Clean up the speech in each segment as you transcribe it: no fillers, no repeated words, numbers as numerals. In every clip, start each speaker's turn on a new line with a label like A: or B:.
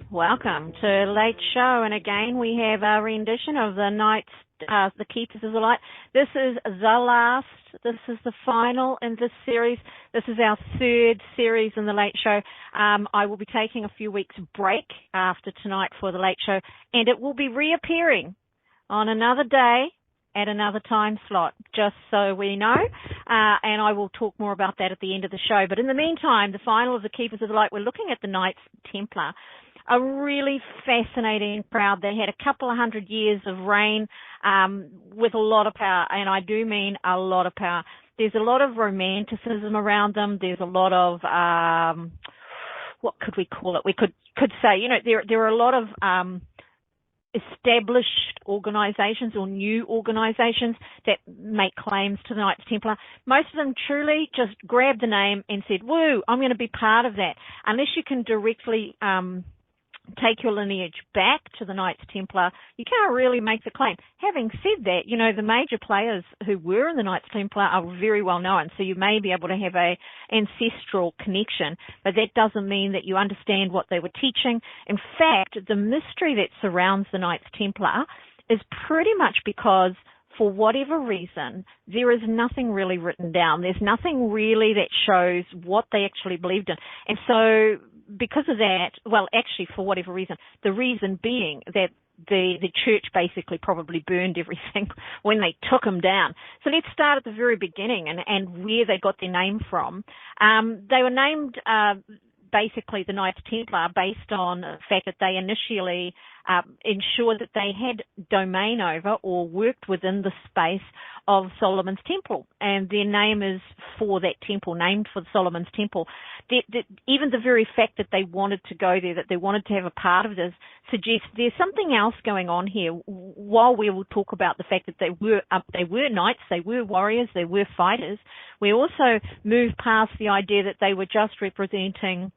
A: Welcome to Late Show, and again we have a rendition of the Knights, the Keepers of the Light. This is the final in this series. This is our third series in the Late Show. I will be taking a few weeks break after tonight for the Late Show, and it will be reappearing on another day at another time slot, just so we know, and I will talk more about that at the end of the show. But in the meantime, the final of the Keepers of the Light, we're looking at the Knights-Templar, a really fascinating crowd. They had a couple of 100 years of reign with a lot of power, and I do mean a lot of power. There's a lot of romanticism around them. There's a lot of, what could we call it? We could say, there are a lot of established organizations or new organizations that make claims to the Knights Templar. Most of them truly just grabbed the name and said, woo, I'm going to be part of that. Unless you can directly take your lineage back to the Knights Templar, you can't really make the claim. Having said that, the major players who were in the Knights Templar are very well known, so you may be able to have a ancestral connection, but that doesn't mean that you understand what they were teaching. In fact, the mystery that surrounds the Knights Templar is pretty much because, for whatever reason, there is nothing really written down. There's nothing really that shows what they actually believed in. And so because of that, well, actually, for whatever reason, the reason being that the church basically probably burned everything when they took them down. So let's start at the very beginning and where they got their name from. They were named basically the Knights Templar based on the fact that they initially ensured that they had domain over or worked within the space of Solomon's Temple, and their name is for that temple, named for Solomon's Temple. Even the very fact that they wanted to go there, that they wanted to have a part of this, suggests there's something else going on here. While we will talk about the fact that they were knights, they were warriors, they were fighters, we also move past the idea that they were just representing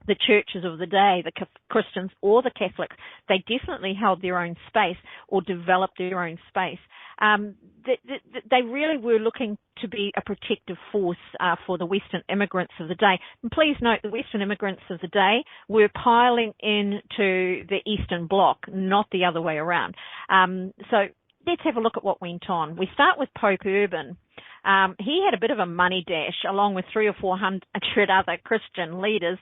A: the churches of the day, the Christians or the Catholics. They definitely held their own space or developed their own space. They really were looking to be a protective force for the Western immigrants of the day. And please note, the Western immigrants of the day were piling into the Eastern Bloc, not the other way around. So let's have a look at what went on. We start with Pope Urban. He had a bit of a money dash along with 300 or 400 other Christian leaders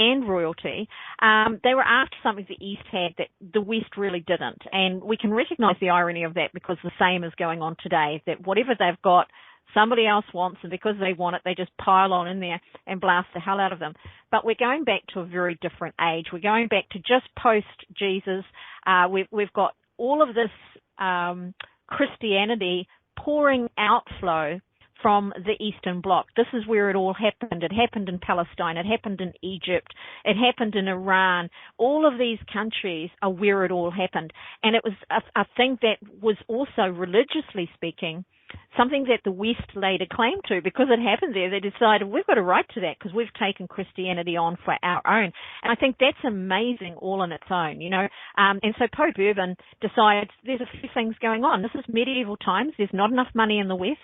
A: and royalty. They were after something the East had that the West really didn't. And we can recognize the irony of that because the same is going on today, that whatever they've got, somebody else wants, and because they want it, they just pile on in there and blast the hell out of them. But we're going back to a very different age. We're going back to just post-Jesus. We've got all of this Christianity pouring outflow from the Eastern Bloc. This is where it all happened. It happened in Palestine. It happened in Egypt. It happened in Iran. All of these countries are where it all happened. And it was a thing that was also, religiously speaking, something that the West laid a claim to. Because it happened there, they decided we've got a right to that because we've taken Christianity on for our own. And I think that's amazing all on its own, And so Pope Urban decides there's a few things going on. This is medieval times. There's not enough money in the West.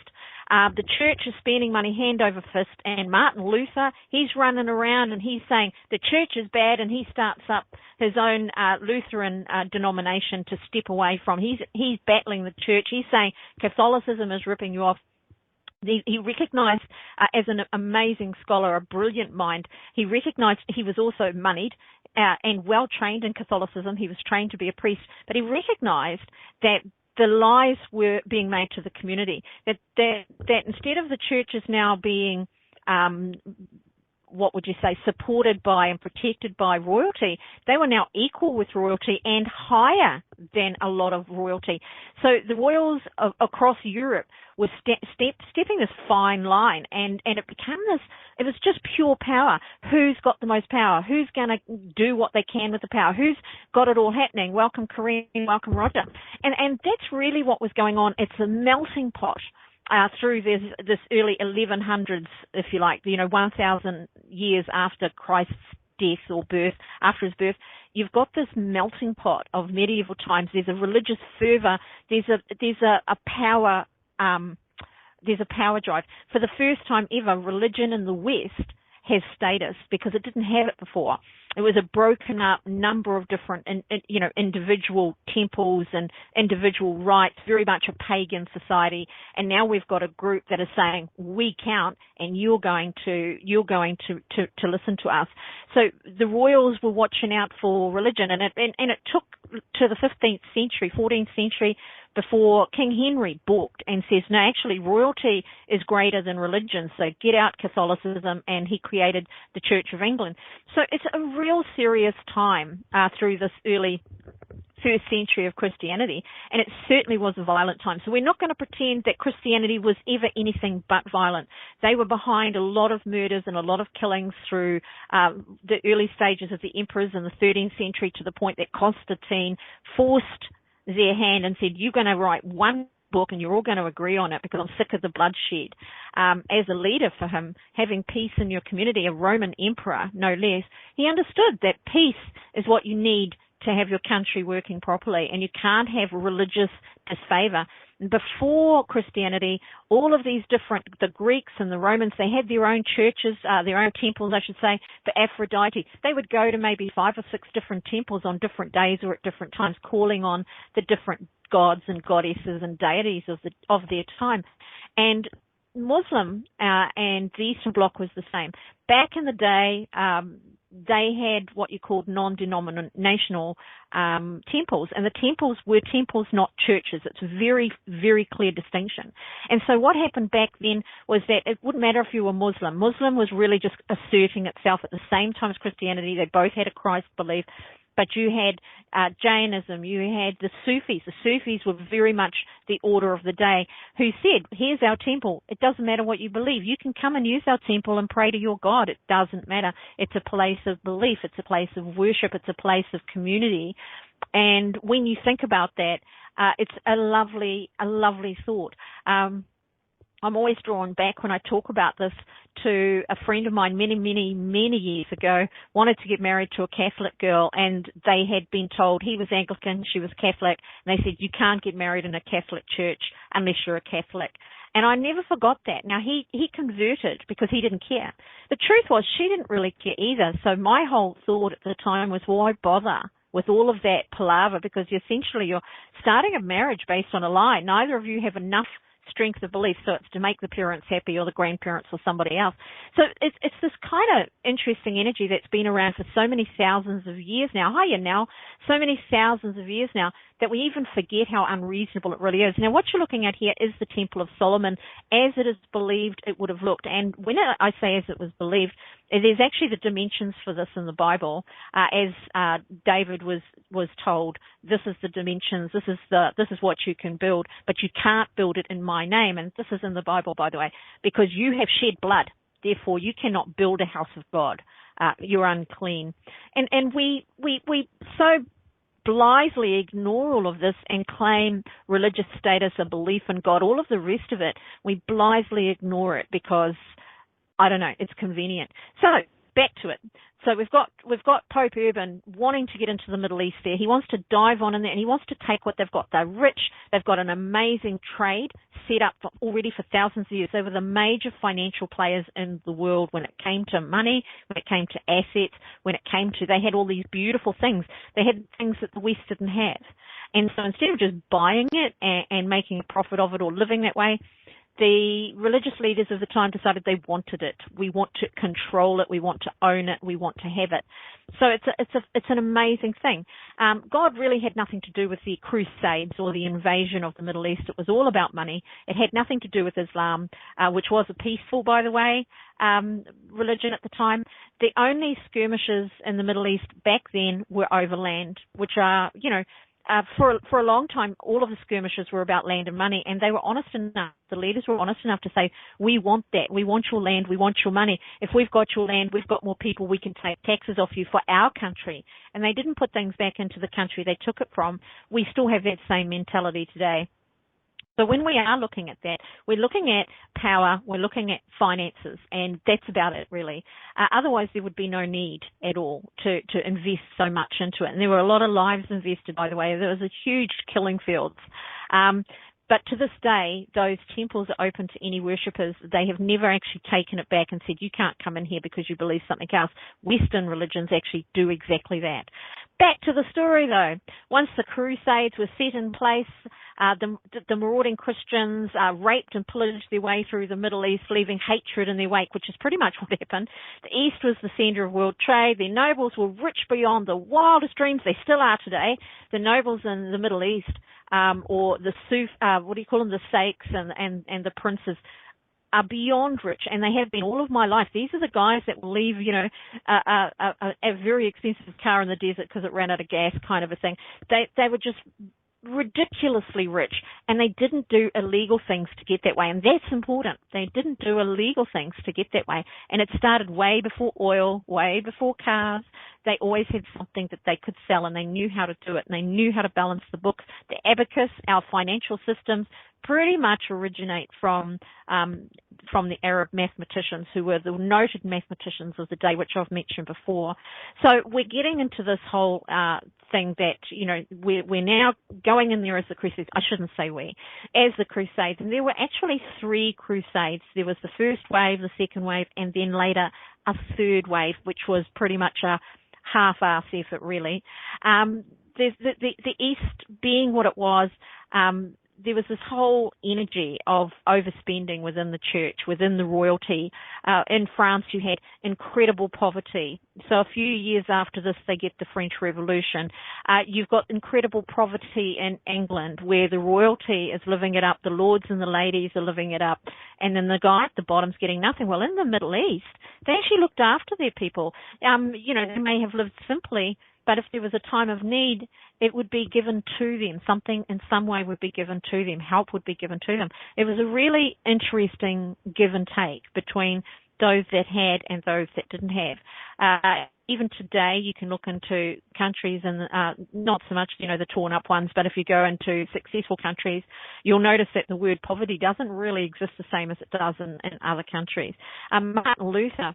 A: The church is spending money hand over fist, and Martin Luther, he's running around and he's saying the church is bad, and he starts up his own Lutheran denomination to step away from. He's battling the church. He's saying Catholicism is ripping you off. He recognized, as an amazing scholar, a brilliant mind, he recognized he was also moneyed and well-trained in Catholicism. He was trained to be a priest, but he recognized that the lies were being made to the community, that instead of the churches now being, supported by and protected by royalty, they were now equal with royalty and higher than a lot of royalty. So the royals across Europe were stepping this fine line, and it became this, it was just pure power. Who's got the most power? Who's going to do what they can with the power? Who's got it all happening? Welcome, Corinne. Welcome, Roger. And that's really what was going on. It's a melting pot. Through this early 1100s, if you like, 1,000 years after Christ's death or birth, after his birth, you've got this melting pot of medieval times. There's a religious fervor. There's a power. There's a power drive. For the first time ever, religion in the West has status because it didn't have it before. it was a broken up number of different, individual temples and individual rites, very much a pagan society. And now we've got a group that is saying, we count, and you're going to listen to us. So the royals were watching out for religion, and it took to the 15th century, 14th century, before King Henry balked and says, no, actually royalty is greater than religion, so get out Catholicism, and he created the Church of England. So it's a real serious time through this early first century of Christianity, and it certainly was a violent time. So we're not going to pretend that Christianity was ever anything but violent. They were behind a lot of murders and a lot of killings through the early stages of the emperors in the 13th century, to the point that Constantine forced their hand and said, you're going to write one book and you're all going to agree on it, because I'm sick of the bloodshed. As a leader for him, having peace in your community, a Roman emperor, no less, he understood that peace is what you need to have your country working properly, and you can't have religious disfavor. Before Christianity, all of these different, the Greeks and the Romans, they had their own churches, their own temples, I should say, for Aphrodite. They would go to maybe 5 or 6 different temples on different days or at different times, calling on the different gods and goddesses and deities of their time. And Muslim and the Eastern Bloc was the same. Back in the day, they had what you called non-denominational temples, and the temples were temples, not churches. It's a very, very clear distinction. And so what happened back then was that it wouldn't matter if you were Muslim. Muslim was really just asserting itself at the same time as Christianity. They both had a Christ belief. But you had Jainism, you had the Sufis. The Sufis were very much the order of the day, who said, here's our temple. It doesn't matter what you believe. You can come and use our temple and pray to your God. It doesn't matter. It's a place of belief. It's a place of worship. It's a place of community. And when you think about that, it's a lovely thought. I'm always drawn back when I talk about this to a friend of mine many years ago, wanted to get married to a Catholic girl, and they had been told, he was Anglican, she was Catholic, and they said, you can't get married in a Catholic church unless you're a Catholic. And I never forgot that. Now, he converted because he didn't care. The truth was, she didn't really care either. So my whole thought at the time was, why bother with all of that palaver? Because essentially you're starting a marriage based on a lie. Neither of you have enough strength of belief, so it's to make the parents happy or the grandparents or somebody else. So it's this kind of interesting energy that's been around for so many thousands of years now. So many thousands of years now, that we even forget how unreasonable it really is. Now, what you're looking at here is the Temple of Solomon as it is believed it would have looked. And when I say as it was believed, there's actually the dimensions for this in the Bible. As David was told, this is the dimensions, this is what you can build, but you can't build it in my name. And this is in the Bible, by the way, because you have shed blood. Therefore, you cannot build a house of God. You're unclean. And we so blithely ignore all of this and claim religious status, a belief in God, all of the rest of it. We blithely ignore it because, I don't know, it's convenient. So back to it. So we've got Pope Urban wanting to get into the Middle East there. He wants to dive on in there, and he wants to take what they've got. They're rich. They've got an amazing trade set up already for thousands of years. They were the major financial players in the world when it came to money, when it came to assets, when it came to, they had all these beautiful things. They had things that the West didn't have. And so instead of just buying it and making a profit of it or living that way, the religious leaders of the time decided they wanted it. We want to control it. We want to own it. We want to have it. So it's an amazing thing. God really had nothing to do with the Crusades or the invasion of the Middle East. It was all about money. It had nothing to do with Islam, which was a peaceful, by the way, religion at the time. The only skirmishes in the Middle East back then were overland, which are, for a long time, all of the skirmishes were about land and money, and they were honest enough. The leaders were honest enough to say, we want that. We want your land. We want your money. If we've got your land, we've got more people. We can take taxes off you for our country. And they didn't put things back into the country they took it from. We still have that same mentality today. So when we are looking at that, we're looking at power, we're looking at finances, and that's about it, really. Otherwise, there would be no need at all to invest so much into it. And there were a lot of lives invested, by the way. There was a huge killing fields. But to this day, those temples are open to any worshippers. They have never actually taken it back and said, you can't come in here because you believe something else. Western religions actually do exactly that. Back to the story, though. Once the Crusades were set in place, the marauding Christians raped and pillaged their way through the Middle East, leaving hatred in their wake, which is pretty much what happened. The East was the center of world trade. Their nobles were rich beyond the wildest dreams. They still are today. The nobles in the Middle East, or the the sheikhs and the princes, are beyond rich, and they have been all of my life. These are the guys that will leave, a very expensive car in the desert because it ran out of gas, kind of a thing. They were just ridiculously rich, and they didn't do illegal things to get that way, and that's important. They didn't do illegal things to get that way, and it started way before oil, way before cars. They always had something that they could sell, and they knew how to do it, and they knew how to balance the books. The abacus, our financial systems, pretty much originate from the Arab mathematicians, who were the noted mathematicians of the day, which I've mentioned before. So we're getting into this whole thing that, we're now going in there as the Crusades. I shouldn't say we, as the Crusades. And there were actually 3 Crusades. There was the first wave, the second wave, and then later a third wave, which was pretty much a half-ass effort, really. The East being what it was, there was this whole energy of overspending within the church, within the royalty. In France, you had incredible poverty. So a few years after this, they get the French Revolution. You've got incredible poverty in England, where the royalty is living it up, the lords and the ladies are living it up, and then the guy at the bottom's getting nothing. Well, in the Middle East, they actually looked after their people. They may have lived simply, but if there was a time of need, it would be given to them. Something in some way would be given to them. Help would be given to them. It was a really interesting give and take between those that had and those that didn't have. Even today, you can look into countries, and not so much, the torn up ones, but if you go into successful countries, you'll notice that the word poverty doesn't really exist the same as it does in other countries. Martin Luther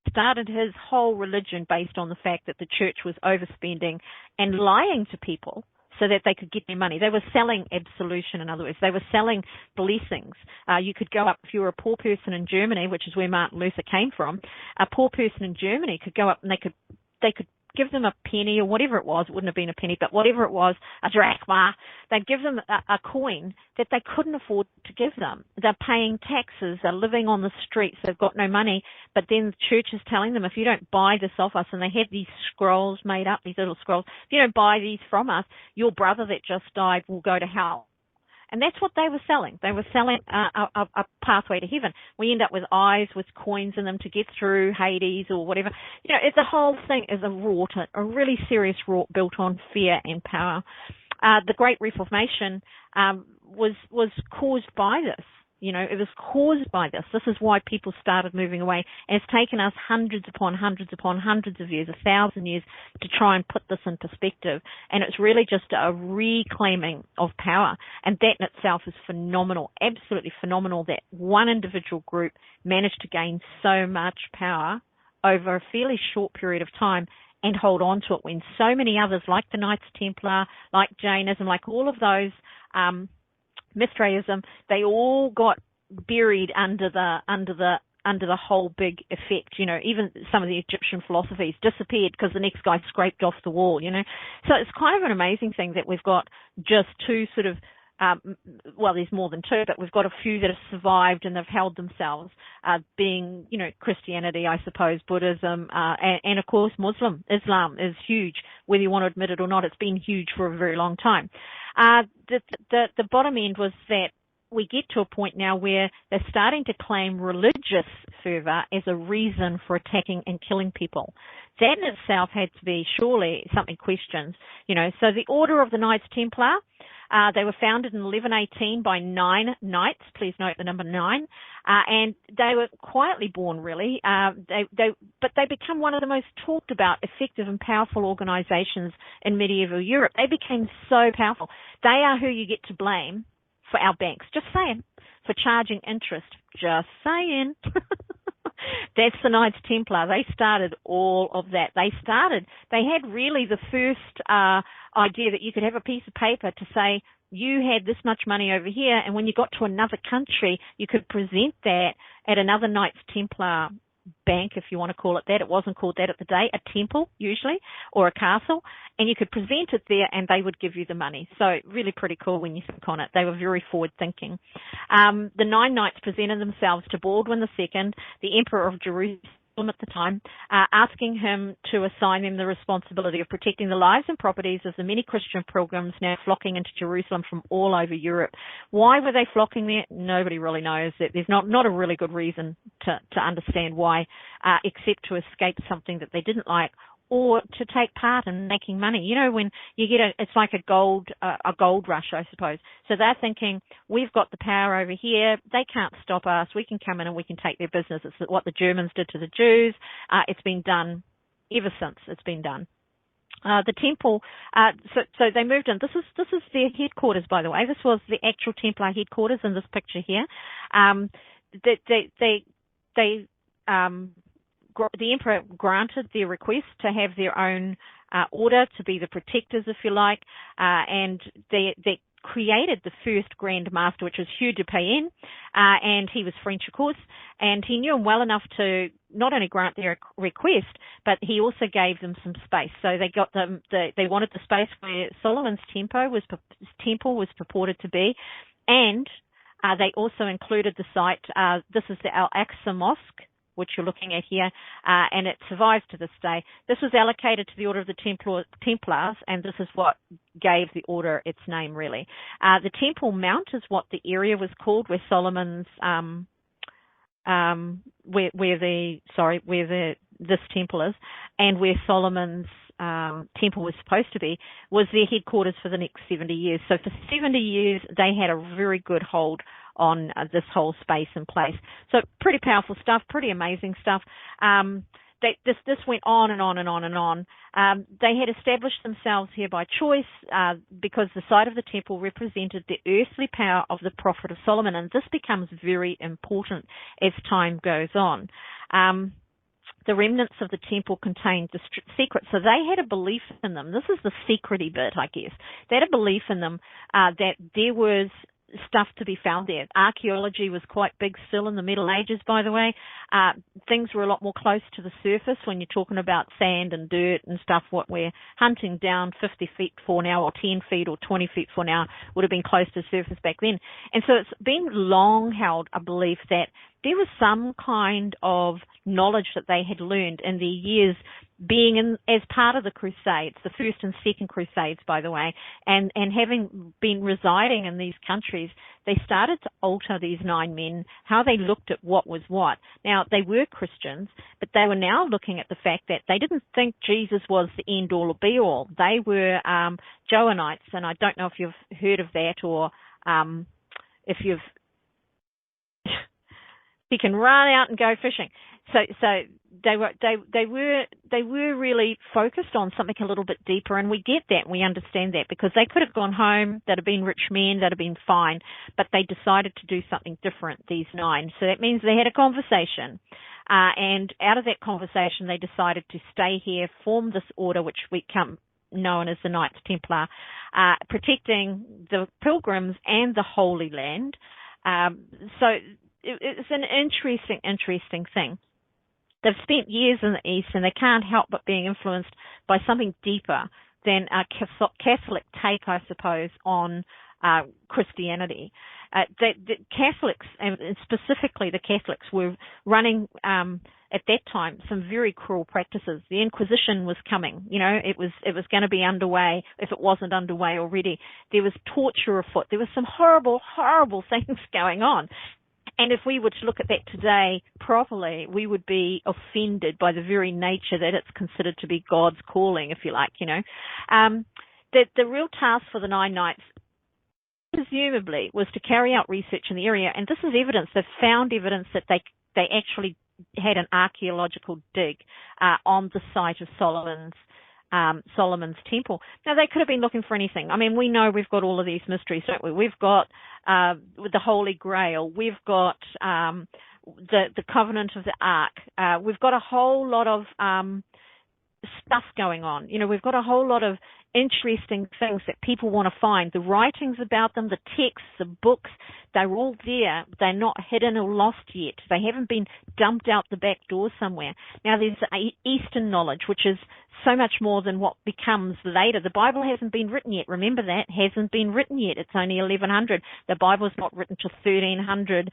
A: started his whole religion based on the fact that the church was overspending and lying to people so that they could get their money. They were selling absolution, in other words. They were selling blessings. You could go up, if you were a poor person in Germany, which is where Martin Luther came from, a poor person in Germany could go up and they could give them a penny or whatever it was. It wouldn't have been a penny, but whatever it was, a drachma. They'd give them a coin that they couldn't afford to give them. They're paying taxes. They're living on the streets. They've got no money. But then the church is telling them, if you don't buy this off us, and they had these scrolls made up, these little scrolls, if you don't buy these from us, your brother that just died will go to hell. And that's what they were selling. They were selling a pathway to heaven. We end up with eyes with coins in them to get through Hades or whatever. The whole thing is a really serious rort built on fear and power. The Great Reformation was caused by this. It was caused by this. This is why people started moving away. And it's taken us hundreds upon hundreds upon hundreds of years, 1,000 years, to try and put this in perspective. And it's really just a reclaiming of power. And that in itself is phenomenal, absolutely phenomenal, that one individual group managed to gain so much power over a fairly short period of time and hold on to it when so many others, like the Knights-Templar, like Jainism, like all of those, Mithraism, they all got buried under the whole big effect. Even some of the Egyptian philosophies disappeared because the next guy scraped off the wall. So it's kind of an amazing thing that we've got just two sort of there's more than two, but we've got a few that have survived and they've held themselves, being, Christianity, I suppose, Buddhism, and of course Islam is huge. Whether you want to admit it or not, it's been huge for a very long time. The bottom end was that we get to a point now where they're starting to claim religious fervor as a reason for attacking and killing people. That in itself had to be surely something questioned. So the Order of the Knights-Templar, they were founded in 1118 by 9 knights. Please note the number 9. And they were quietly born, really. But they become one of the most talked about, effective and powerful organizations in medieval Europe. They became so powerful. They are who you get to blame for our banks. Just saying. For charging interest. Just saying. That's the Knights Templar. They started all of that. They had really the first idea that you could have a piece of paper to say, you had this much money over here, and when you got to another country, you could present that at another Knights Templar bank, if you want to call it that. It wasn't called that at the day, a temple usually, or a castle, and you could present it there and they would give you the money. So really pretty cool when you think on it. They were very forward thinking. The 9 knights presented themselves to Baldwin II, the Emperor of Jerusalem at the time, asking him to assign them the responsibility of protecting the lives and properties of the many Christian pilgrims now flocking into Jerusalem from all over Europe. Why were they flocking there? Nobody really knows. There's not a really good reason to understand why, except to escape something that they didn't like, or to take part in making money. You know, when you get it's like a gold rush, I suppose. So they're thinking, we've got the power over here. They can't stop us. We can come in and we can take their business. It's what the Germans did to the Jews. It's been done ever since. It's been done. The temple, so they moved in. This is their headquarters, by the way. This was the actual Templar headquarters in this picture here. The emperor granted their request to have their own order, to be the protectors, if you like, and they created the first Grand Master, which was Hugh de Payen, and he was French, of course, and he knew him well enough to not only grant their request, but he also gave them some space. So they got them. They wanted the space where Solomon's temple was purported to be, and they also included the site. This is the Al-Aqsa Mosque, which you're looking at here, and it survives to this day. This was allocated to the Order of the Templars, and this is what gave the order its name, really. The Temple Mount is what the area was called, where Solomon's, this temple is, and where Solomon's temple was supposed to be, was their headquarters for the next 70 years. So for 70 years, they had a very good hold on this whole space and place. So pretty powerful stuff, pretty amazing stuff. This went on and on and on and on. They had established themselves here by choice because the site of the temple represented the earthly power of the Prophet of Solomon, and this becomes very important as time goes on. The remnants of the temple contained the secrets. So they had a belief in them. This is the secrety bit, I guess. They had a belief in them that there was stuff to be found there. Archaeology was quite big still in the Middle Ages, by the way. Things were a lot more close to the surface when you're talking about sand and dirt and stuff. What we're hunting down 50 feet for now, or 10 feet or 20 feet for now, would have been close to the surface back then. And so it's been long held a belief that there was some kind of knowledge that they had learned in the years being as part of the Crusades, the First and Second Crusades, by the way, and having been residing in these countries, they started to alter these 9 men, how they looked at what was what. Now, they were Christians, but they were now looking at the fact that they didn't think Jesus was the end-all or be-all. They were Joanites, and I don't know if you've heard of that, or if you've he can run out and go fishing. So they were really focused on something a little bit deeper, and we get that, we understand that, because they could have gone home, they'd have been rich men, they'd have been fine, but they decided to do something different, these 9. So that means they had a conversation, and out of that conversation they decided to stay here, form this order which we come known as the Knights Templar, protecting the pilgrims and the Holy Land. So it's an interesting thing. They've spent years in the East, and they can't help but being influenced by something deeper than a Catholic take, I suppose, on Christianity. The Catholics, and specifically the Catholics, were running at that time some very cruel practices. The Inquisition was coming. You know, it was going to be underway if it wasn't underway already. There was torture afoot. There was some horrible things going on. And if we were to look at that today properly, we would be offended by the very nature that it's considered to be God's calling, if you like, you know. The real task for the 9 knights, presumably, was to carry out research in the area. And this is evidence. They've found evidence that they actually had an archaeological dig on the site of Solomon's temple. Now, they could have been looking for anything. I mean, we know we've got all of these mysteries, don't we? We've got the Holy Grail. We've got the covenant of the Ark. We've got a whole lot of stuff going on. We've got a whole lot of interesting things that people want to find. The writings about them, the texts, the books, they're all there. They're not hidden or lost yet. They haven't been dumped out the back door somewhere. Now, there's Eastern knowledge, which is so much more than what becomes later. The Bible hasn't been written yet. Remember that. Hasn't been written yet. It's only 1100. The Bible's not written till 1300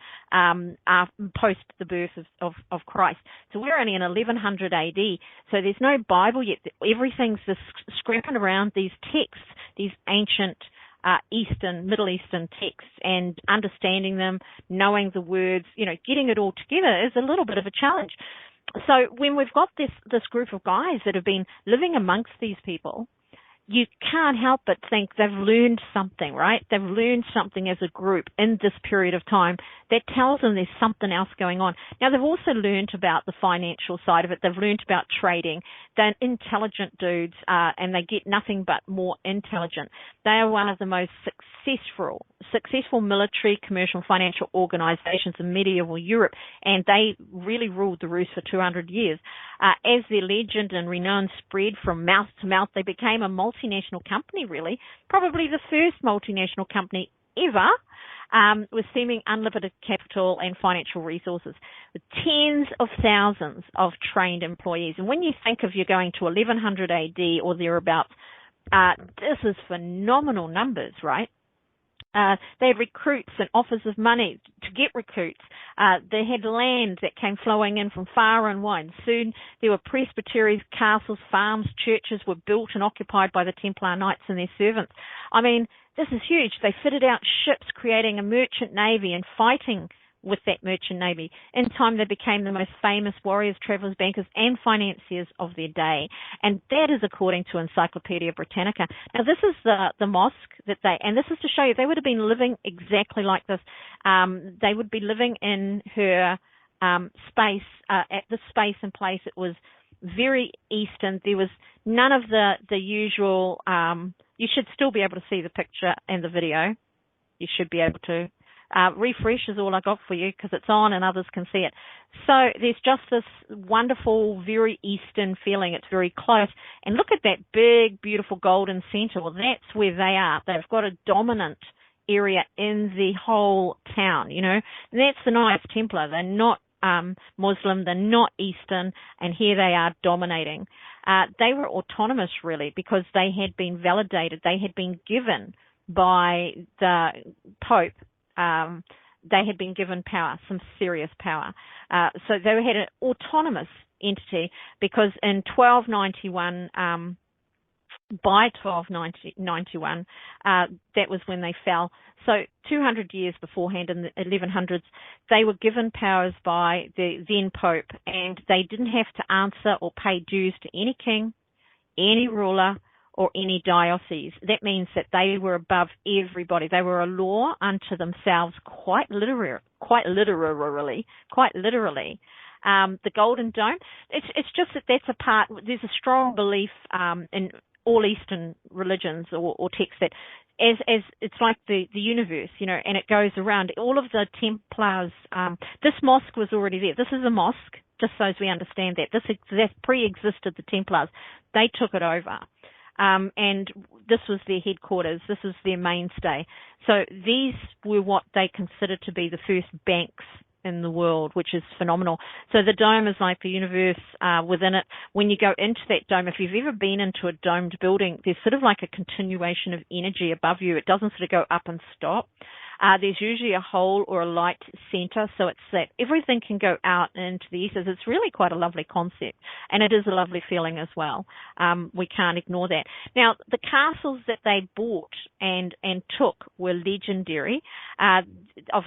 A: post the birth of Christ. So we're only in 1100 AD. So there's no Bible yet. Everything's just scrapping around these texts, these ancient Middle Eastern texts, and understanding them, knowing the words, getting it all together is a little bit of a challenge. So when we've got this group of guys that have been living amongst these people, you can't help but think they've learned something, right? They've learned something as a group in this period of time that tells them there's something else going on. Now, they've also learned about the financial side of it. They've learned about trading. They're intelligent dudes, and they get nothing but more intelligent. They are one of the most successful military, commercial, financial organizations in medieval Europe, and they really ruled the roost for 200 years. As their legend and renown spread from mouth to mouth, they became a multinational company, really, probably the first multinational company ever, with seeming unlimited capital and financial resources, with tens of thousands of trained employees. And when you think of you're going to 1100 AD or thereabouts, this is phenomenal numbers, right? They had recruits and offers of money to get recruits. They had land that came flowing in from far and wide. Soon there were presbyteries, castles, farms, churches were built and occupied by the Templar Knights and their servants. I mean, this is huge. They fitted out ships, creating a merchant navy and fighting with that merchant navy. In time, they became the most famous warriors, travelers, bankers, and financiers of their day. And that is according to Encyclopedia Britannica. Now, this is the mosque and this is to show you they would have been living exactly like this. They would be living in her space, at the space and place. It was very Eastern. There was none of the usual, you should still be able to see the picture and the video. You should be able to. Refresh is all I got for you because it's on and others can see it. So there's just this wonderful, very Eastern feeling. It's very close. And look at that big, beautiful golden center. Well, that's where they are. They've got a dominant area in the whole town, And that's the Knights-Templar. They're not Muslim. They're not Eastern. And here they are dominating. They were autonomous, really, because they had been validated. They had been given by the Pope. They had been given power, some serious power. So they had an autonomous entity because in 1291, by 1291, that was when they fell. So 200 years beforehand, in the 1100s, they were given powers by the then Pope, and they didn't have to answer or pay dues to any king, any ruler, or any diocese. That means that they were above everybody. They were a law unto themselves, quite literally. The Golden Dome, it's just that that's a part, there's a strong belief in all Eastern religions or texts that as it's like the universe, and it goes around. All of the Templars, this mosque was already there. This is a mosque, just so as we understand that. That pre-existed the Templars. They took it over. And this was their headquarters. This was their mainstay. So these were what they considered to be the first banks in the world, which is phenomenal. So the dome is like the universe within it. When you go into that dome, if you've ever been into a domed building, there's sort of like a continuation of energy above you. It doesn't sort of go up and stop. There's usually a hole or a light center, so it's that everything can go out into the ethers. It's really quite a lovely concept, and it is a lovely feeling as well. We can't ignore that. Now, the castles that they bought and took were legendary. I'm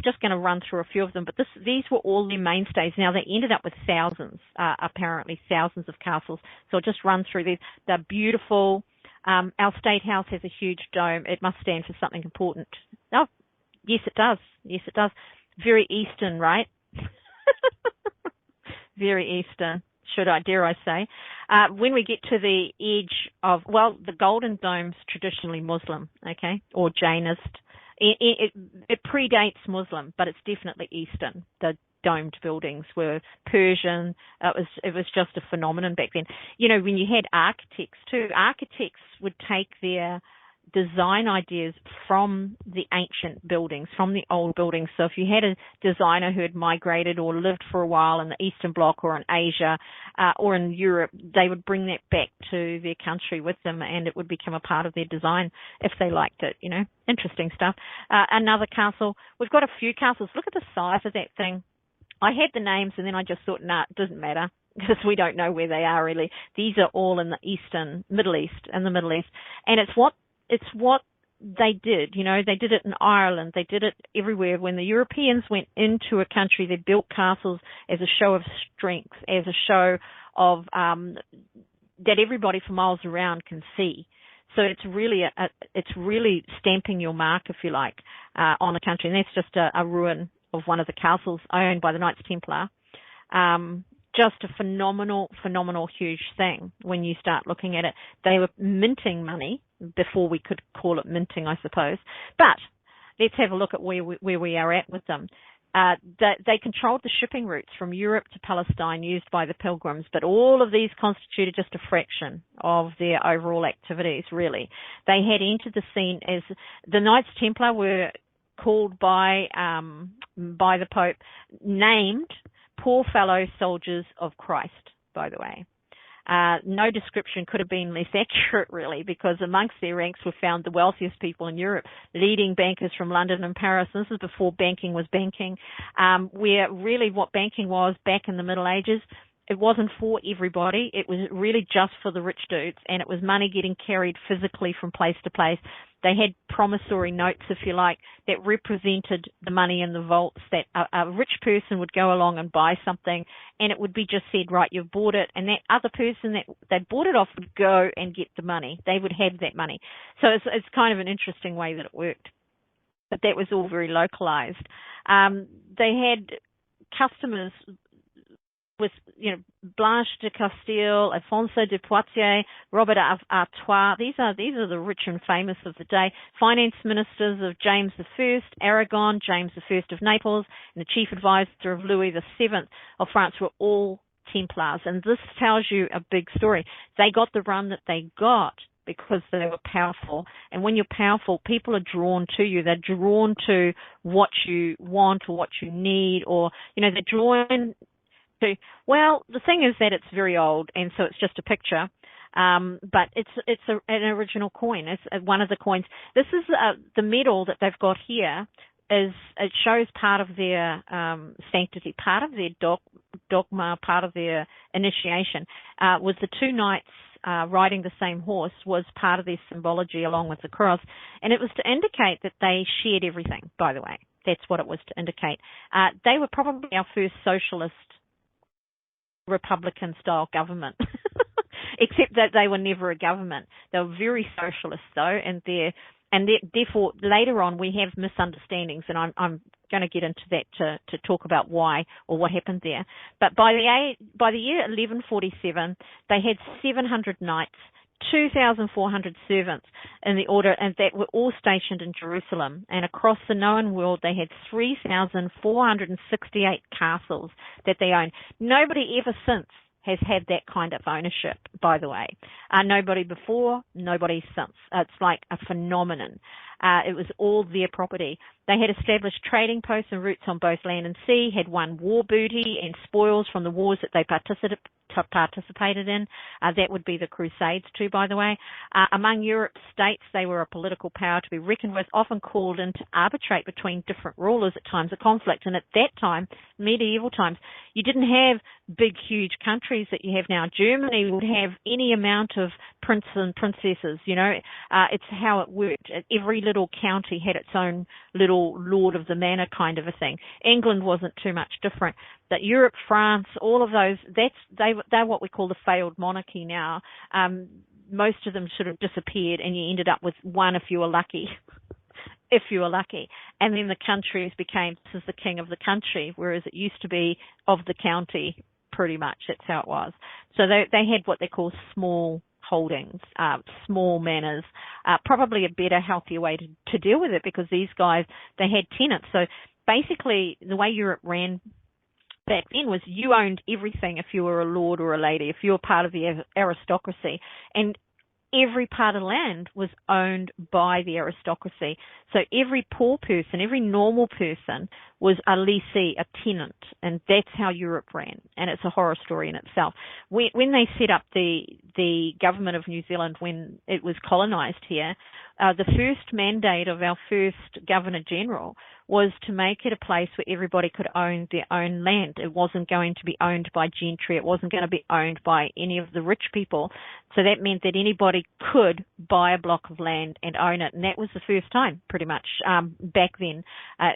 A: just going to run through a few of them, but these were all their mainstays. Now, they ended up with thousands, apparently thousands of castles, so I'll just run through these. They're beautiful. Our State House has a huge dome. It must stand for something important. Oh, yes, it does. Yes, it does. Very Eastern, right? Very Eastern, dare I say. When we get to the edge of, the Golden Dome's traditionally Muslim, okay, or Jainist. It predates Muslim, but it's definitely Eastern. The domed buildings were Persian. It was just a phenomenon back then. When you had architects too, architects would take their design ideas from the ancient buildings, from the old buildings. So if you had a designer who had migrated or lived for a while in the Eastern Bloc or in Asia or in Europe, they would bring that back to their country with them, and it would become a part of their design if they liked it. Interesting stuff. Another castle. We've got a few castles. Look at the size of that thing. I had the names, and then I just thought, it doesn't matter, because we don't know where they are really. These are all in the Middle East, and it's what they did. They did it in Ireland. They did it everywhere. When the Europeans went into a country, they built castles as a show of strength, as a show of that everybody for miles around can see. So it's really stamping your mark, if you like, on a country. And that's just a ruin of one of the castles owned by the Knights-Templar. Just a phenomenal, huge thing when you start looking at it. They were minting money before we could call it minting, I suppose. But let's have a look at where we are at with them. They controlled the shipping routes from Europe to Palestine used by the pilgrims, but all of these constituted just a fraction of their overall activities, really. They had entered the scene as the Knights Templar were called by the Pope, named poor fellow soldiers of Christ, by the way. No description could have been less accurate, really, because amongst their ranks were found the wealthiest people in Europe, leading bankers from London and Paris. This is before banking was banking, where really what banking was back in the Middle Ages, it wasn't for everybody. It was really just for the rich dudes, and it was money getting carried physically from place to place. They had promissory notes, if you like, that represented the money in the vaults, that a rich person would go along and buy something, and it would be just said, right, you've bought it, and that other person that they bought it off would go and get the money. They would have that money. So it's kind of an interesting way that it worked. But that was all very localized. They had customers with, Blanche de Castile, Alfonso de Poitiers, Robert of Artois. These are the rich and famous of the day. Finance ministers of James I, Aragon, James I of Naples, and the chief advisor of Louis VII of France were all Templars. And this tells you a big story. They got the run that they got because they were powerful. And when you're powerful, people are drawn to you. They're drawn to what you want or what you need, or, they're drawn to, well, the thing is that it's very old, and so it's just a picture, but it's an original coin. It's one of the coins. This is the medal that they've got here. It shows part of their sanctity, part of their dogma, part of their initiation. Was the two knights riding the same horse was part of their symbology along with the cross, and it was to indicate that they shared everything, by the way. That's what it was to indicate. They were probably our first socialist Republican-style government, except that they were never a government. They were very socialist, though, and therefore later on we have misunderstandings, and I'm going to get into that to talk about why or what happened there. But by the year 1147, they had 700 knights, 2,400 servants in the order, and that were all stationed in Jerusalem. And across the known world, they had 3,468 castles that they owned. Nobody ever since has had that kind of ownership, by the way. Nobody before, nobody since. It's like a phenomenon. It was all their property. They had established trading posts and routes on both land and sea, had won war booty and spoils from the wars that they participated in. That would be the Crusades too, by the way. Among Europe's states, they were a political power to be reckoned with, often called in to arbitrate between different rulers at times of conflict. And at that time, medieval times, you didn't have big, huge countries that you have now. Germany would have any amount of princes and princesses, it's how it worked. Every little county had its own little lord of the manor kind of a thing. England wasn't too much different. But Europe, France, all of those, they're what we call the failed monarchy now. Most of them sort of disappeared, and you ended up with one if you were lucky. If you were lucky. And then the countries became, this is the king of the country, whereas it used to be of the county, pretty much. That's how it was. So they had what they call small holdings, small manors, probably a better, healthier way to deal with it, because these guys, they had tenants. So basically, the way Europe ran back then was you owned everything if you were a lord or a lady, if you were part of the aristocracy. And every part of land was owned by the aristocracy. So every poor person, every normal person was a lessee, a tenant, and that's how Europe ran. And it's a horror story in itself. When they set up the government of New Zealand, when it was colonized here, the first mandate of our first Governor General was to make it a place where everybody could own their own land. It wasn't going to be owned by gentry. It wasn't going to be owned by any of the rich people. So that meant that anybody could buy a block of land and own it. And that was the first time, pretty much, back then.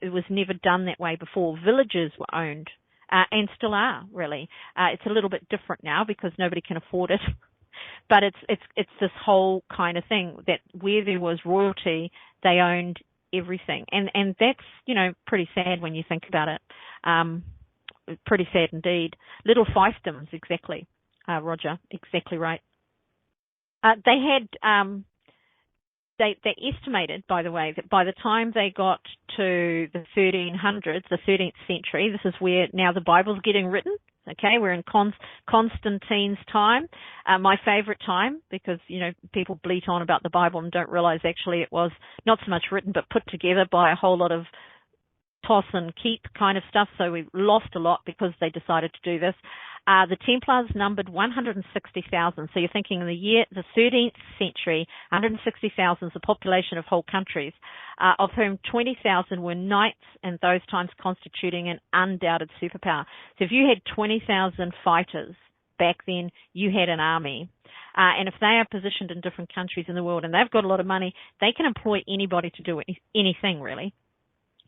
A: It was never done that way before. Villages were owned, and still are, really. It's a little bit different now because nobody can afford it. But it's this whole kind of thing that where there was royalty, they owned everything. And that's, pretty sad when you think about it. Pretty sad indeed. Little fiefdoms, exactly, Roger, exactly right. They had, they estimated, by the way, that by the time they got to the 1300s, the 13th century, this is where now the Bible's getting written. Okay, we're in Constantine's time, my favorite time, because, people bleat on about the Bible and don't realize actually it was not so much written, but put together by a whole lot of toss and keep kind of stuff. So we lost a lot because they decided to do this. The Templars numbered 160,000. So you're thinking in the 13th century, 160,000 is the population of whole countries, of whom 20,000 were knights, and those times constituting an undoubted superpower. So if you had 20,000 fighters back then, you had an army. And if they are positioned in different countries in the world and they've got a lot of money, they can employ anybody to do anything, really.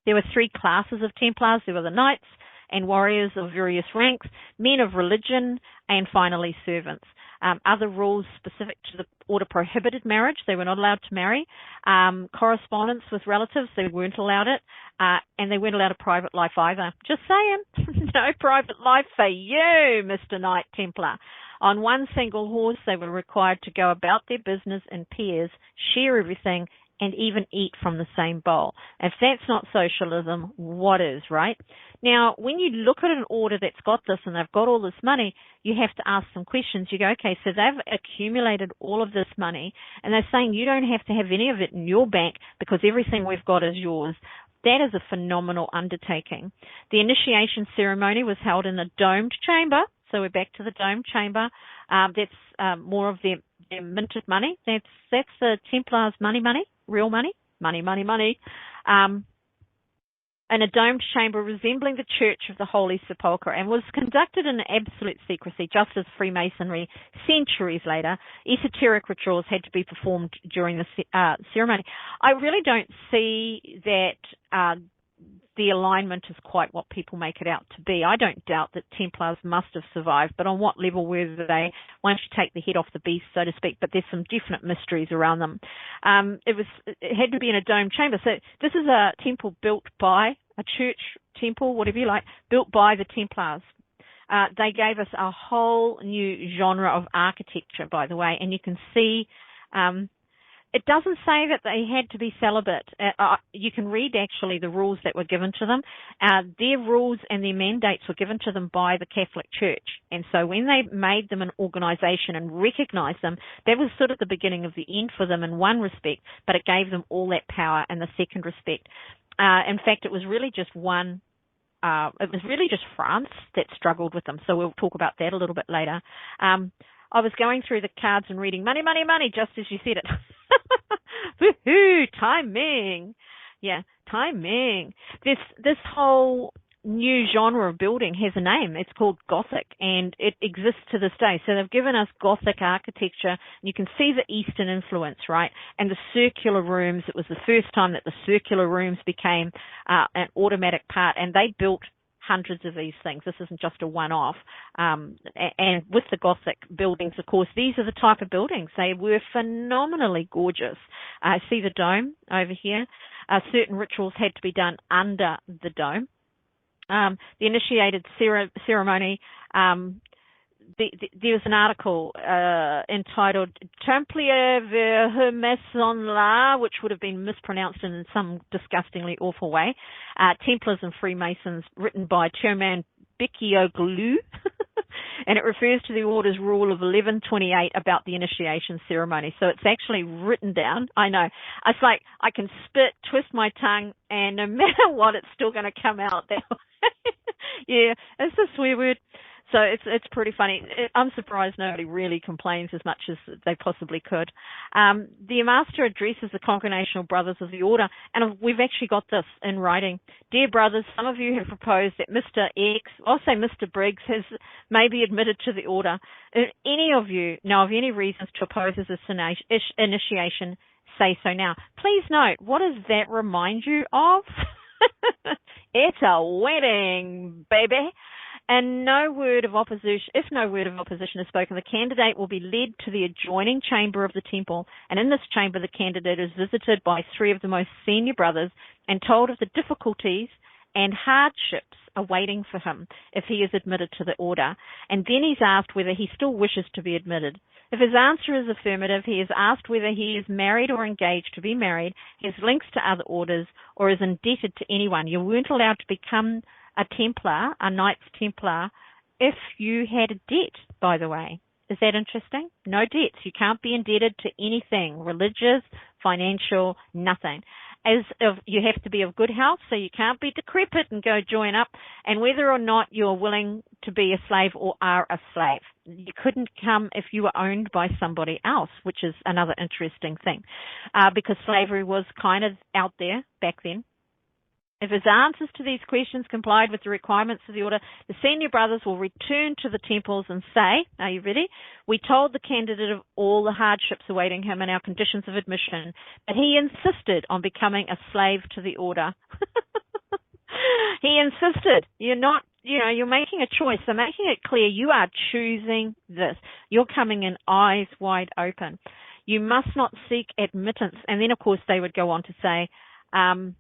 A: There were three classes of Templars. There were the knights and warriors of various ranks, men of religion, and finally servants. Other rules specific to the order prohibited marriage. They were not allowed to marry. Correspondence with relatives, they weren't allowed it. And they weren't allowed a private life either. Just saying, no private life for you, Mr. Knight Templar. On one single horse, they were required to go about their business in pairs, share everything, and even eat from the same bowl. If that's not socialism, what is, right? Now, when you look at an order that's got this and they've got all this money, you have to ask some questions. You go, okay, so they've accumulated all of this money, and they're saying you don't have to have any of it in your bank because everything we've got is yours. That is a phenomenal undertaking. The initiation ceremony was held in a domed chamber. So we're back to the domed chamber. That's more of their minted money. That's the Templars' money, real money. In a domed chamber resembling the Church of the Holy Sepulchre, and was conducted in absolute secrecy, just as Freemasonry centuries later. Esoteric rituals had to be performed during the ceremony. I really don't see that the alignment is quite what people make it out to be. I don't doubt that Templars must have survived, but on what level were they once you take the head off the beast, so to speak? But there's some definite mysteries around them. It had to be in a domed chamber. So this is a temple built by, a church temple, whatever you like, built by the Templars. They gave us a whole new genre of architecture, by the way, and you can see it doesn't say that they had to be celibate. You can read, actually, the rules that were given to them. Their rules and their mandates were given to them by the Catholic Church. And so when they made them an organization and recognized them, that was sort of the beginning of the end for them in one respect, but it gave them all that power in the second respect. In fact, it was really just France that struggled with them. So we'll talk about that a little bit later. I was going through the cards and reading money, just as you said it. Woohoo, timing. Yeah, timing. This whole new genre of building has a name. It's called Gothic, and it exists to this day. So they've given us Gothic architecture, and you can see the Eastern influence, right? And the circular rooms, it was the first time that the circular rooms became an automatic part, and they built hundreds of these things. This isn't just a one-off. And with the Gothic buildings, of course, these are the type of buildings. They were phenomenally gorgeous. See the dome over here? Certain rituals had to be done under the dome. The initiated ceremony, there was an article entitled Templier ver Maison la, which would have been mispronounced in some disgustingly awful way. Templars and Freemasons, written by chairman Bikioglou, and it refers to the order's rule of 1128 about the initiation ceremony. So it's actually written down. I know. It's like I can spit, twist my tongue, and no matter what, it's still going to come out that way. Yeah, it's a swear word. So it's pretty funny. I'm surprised nobody really complains as much as they possibly could. The Master addresses the Congregational Brothers of the Order, and we've actually got this in writing. Dear brothers, some of you have proposed that Mr. X, I'll say Mr. Briggs, has maybe admitted to the order. If any of you know of any reasons to oppose this initiation, say so now. Please note, what does that remind you of? It's a wedding, baby. And no word of opposition, if no word of opposition is spoken, the candidate will be led to the adjoining chamber of the temple. And in this chamber, the candidate is visited by 3 of the most senior brothers and told of the difficulties and hardships awaiting for him if he is admitted to the order. And then he's asked whether he still wishes to be admitted. If his answer is affirmative, he is asked whether he is married or engaged to be married, has links to other orders, or is indebted to anyone. You weren't allowed to become a Templar, a Knights-Templar, if you had a debt, by the way. Is that interesting? No debts. You can't be indebted to anything, religious, financial, nothing. You have to be of good health, so you can't be decrepit and go join up, and whether or not you're willing to be a slave or are a slave. You couldn't come if you were owned by somebody else, which is another interesting thing, because slavery was kind of out there back then. If his answers to these questions complied with the requirements of the order, the senior brothers will return to the temples and say, are you ready? We told the candidate of all the hardships awaiting him and our conditions of admission, but he insisted on becoming a slave to the order. He insisted. You're making a choice. So making it clear you are choosing this. You're coming in eyes wide open. You must not seek admittance. And then, of course, they would go on to say, I'm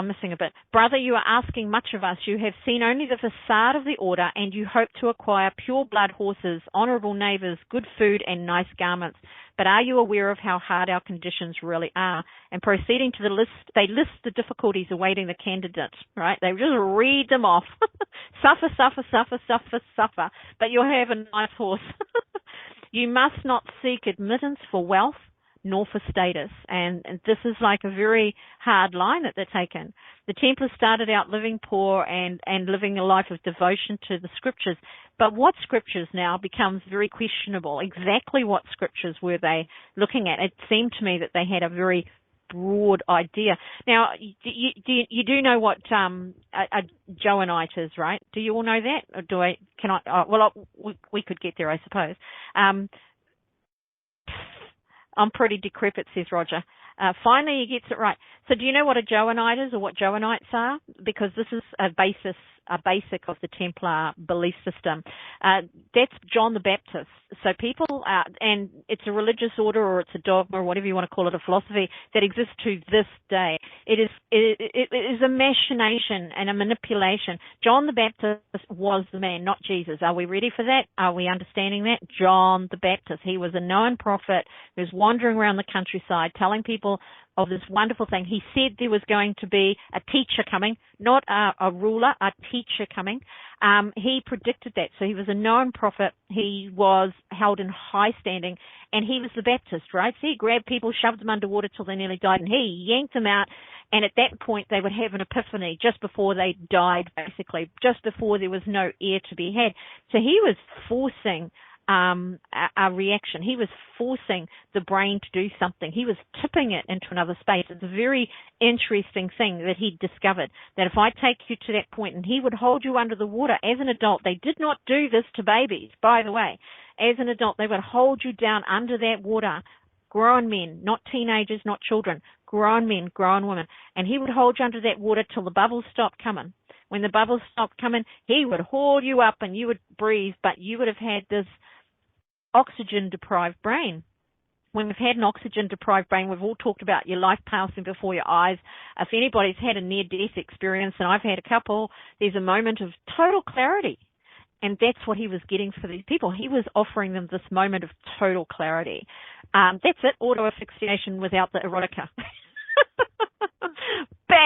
A: missing a bit. Brother, you are asking much of us. You have seen only the facade of the order, and you hope to acquire pure blood horses, honourable neighbours, good food, and nice garments. But are you aware of how hard our conditions really are? And proceeding to the list, they list the difficulties awaiting the candidate, right? They just read them off. Suffer, suffer, suffer, suffer, suffer. But you'll have a nice horse. You must not seek admittance for wealth, nor for status. And this is like a very hard line that they're taking. The Templars started out living poor and living a life of devotion to the scriptures. But what scriptures now becomes very questionable. Exactly what scriptures were they looking at? It seemed to me that they had a very broad idea. Now, you do know what a Johannite is, right? Do you all know that? Or we could get there, I suppose. I'm pretty decrepit, says Roger. Finally, he gets it right. So do you know what a Johannite is or what Johannites are? Because this is a basic of the Templar belief system. That's John the Baptist. So people, and it's a religious order or it's a dogma or whatever you want to call it, a philosophy that exists to this day. It is a machination and a manipulation. John the Baptist was the man, not Jesus. Are we ready for that? Are we understanding that? John the Baptist. He was a known prophet who was wandering around the countryside telling people of this wonderful thing. He said there was going to be a teacher coming, not a ruler, a teacher coming. He predicted that. So he was a known prophet. He was held in high standing, and he was the Baptist, right? So he grabbed people, shoved them underwater till they nearly died, and he yanked them out. And at that point, they would have an epiphany just before they died, basically, just before there was no air to be had. So he was forcing a reaction. He was forcing the brain to do something. He was tipping it into another space. It's a very interesting thing that he discovered, that if I take you to that point, and he would hold you under the water as an adult. They did not do this to babies, by the way. As an adult, they would hold you down under that water, grown men, not teenagers, not children, grown men, grown women, and he would hold you under that water till the bubbles stopped coming. When the bubbles stopped coming, he would haul you up and you would breathe, but you would have had this oxygen-deprived brain. When we've had an oxygen-deprived brain, we've all talked about your life passing before your eyes. If anybody's had a near-death experience, and I've had a couple, there's a moment of total clarity. And that's what he was getting for these people. He was offering them this moment of total clarity. That's it, auto-asphyxiation without the erotica.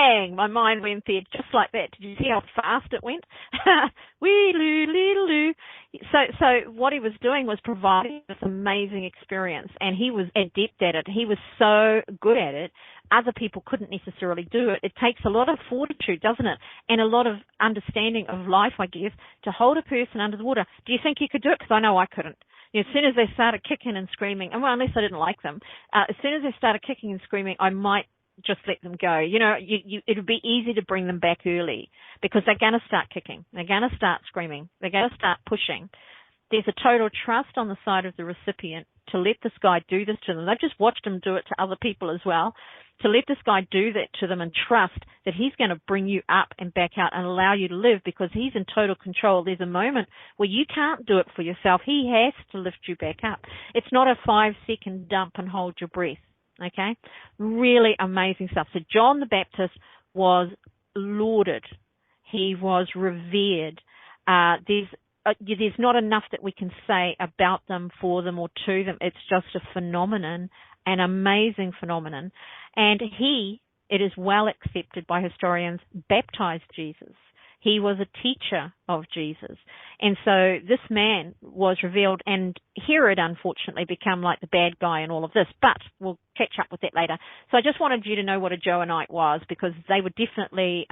A: bang, my mind went there just like that. Did you see how fast it went? Wee-loo-lee-loo. So what he was doing was providing this amazing experience, and he was adept at it. He was so good at it, other people couldn't necessarily do it. It takes a lot of fortitude, doesn't it? And a lot of understanding of life, I guess, to hold a person under the water. Do you think you could do it? Because I know I couldn't. As soon as they started kicking and screaming, and well, unless I didn't like them, as soon as they started kicking and screaming, I might just let them go. It would be easy to bring them back early because they're going to start kicking. They're going to start screaming. They're going to start pushing. There's a total trust on the side of the recipient to let this guy do this to them. They've just watched him do it to other people as well. To let this guy do that to them and trust that he's going to bring you up and back out and allow you to live because he's in total control. There's a moment where you can't do it for yourself. He has to lift you back up. It's not a 5-second dump and hold your breath. Okay? Really amazing stuff. So John the Baptist was lauded. He was revered. There's not enough that we can say about them, for them, or to them. It's just a phenomenon, an amazing phenomenon. And it is well accepted by historians, baptized Jesus. He was a teacher of Jesus. And so this man was revealed, and Herod, unfortunately, became like the bad guy in all of this. But we'll catch up with that later. So I just wanted you to know what a Johannite was, because they were definitely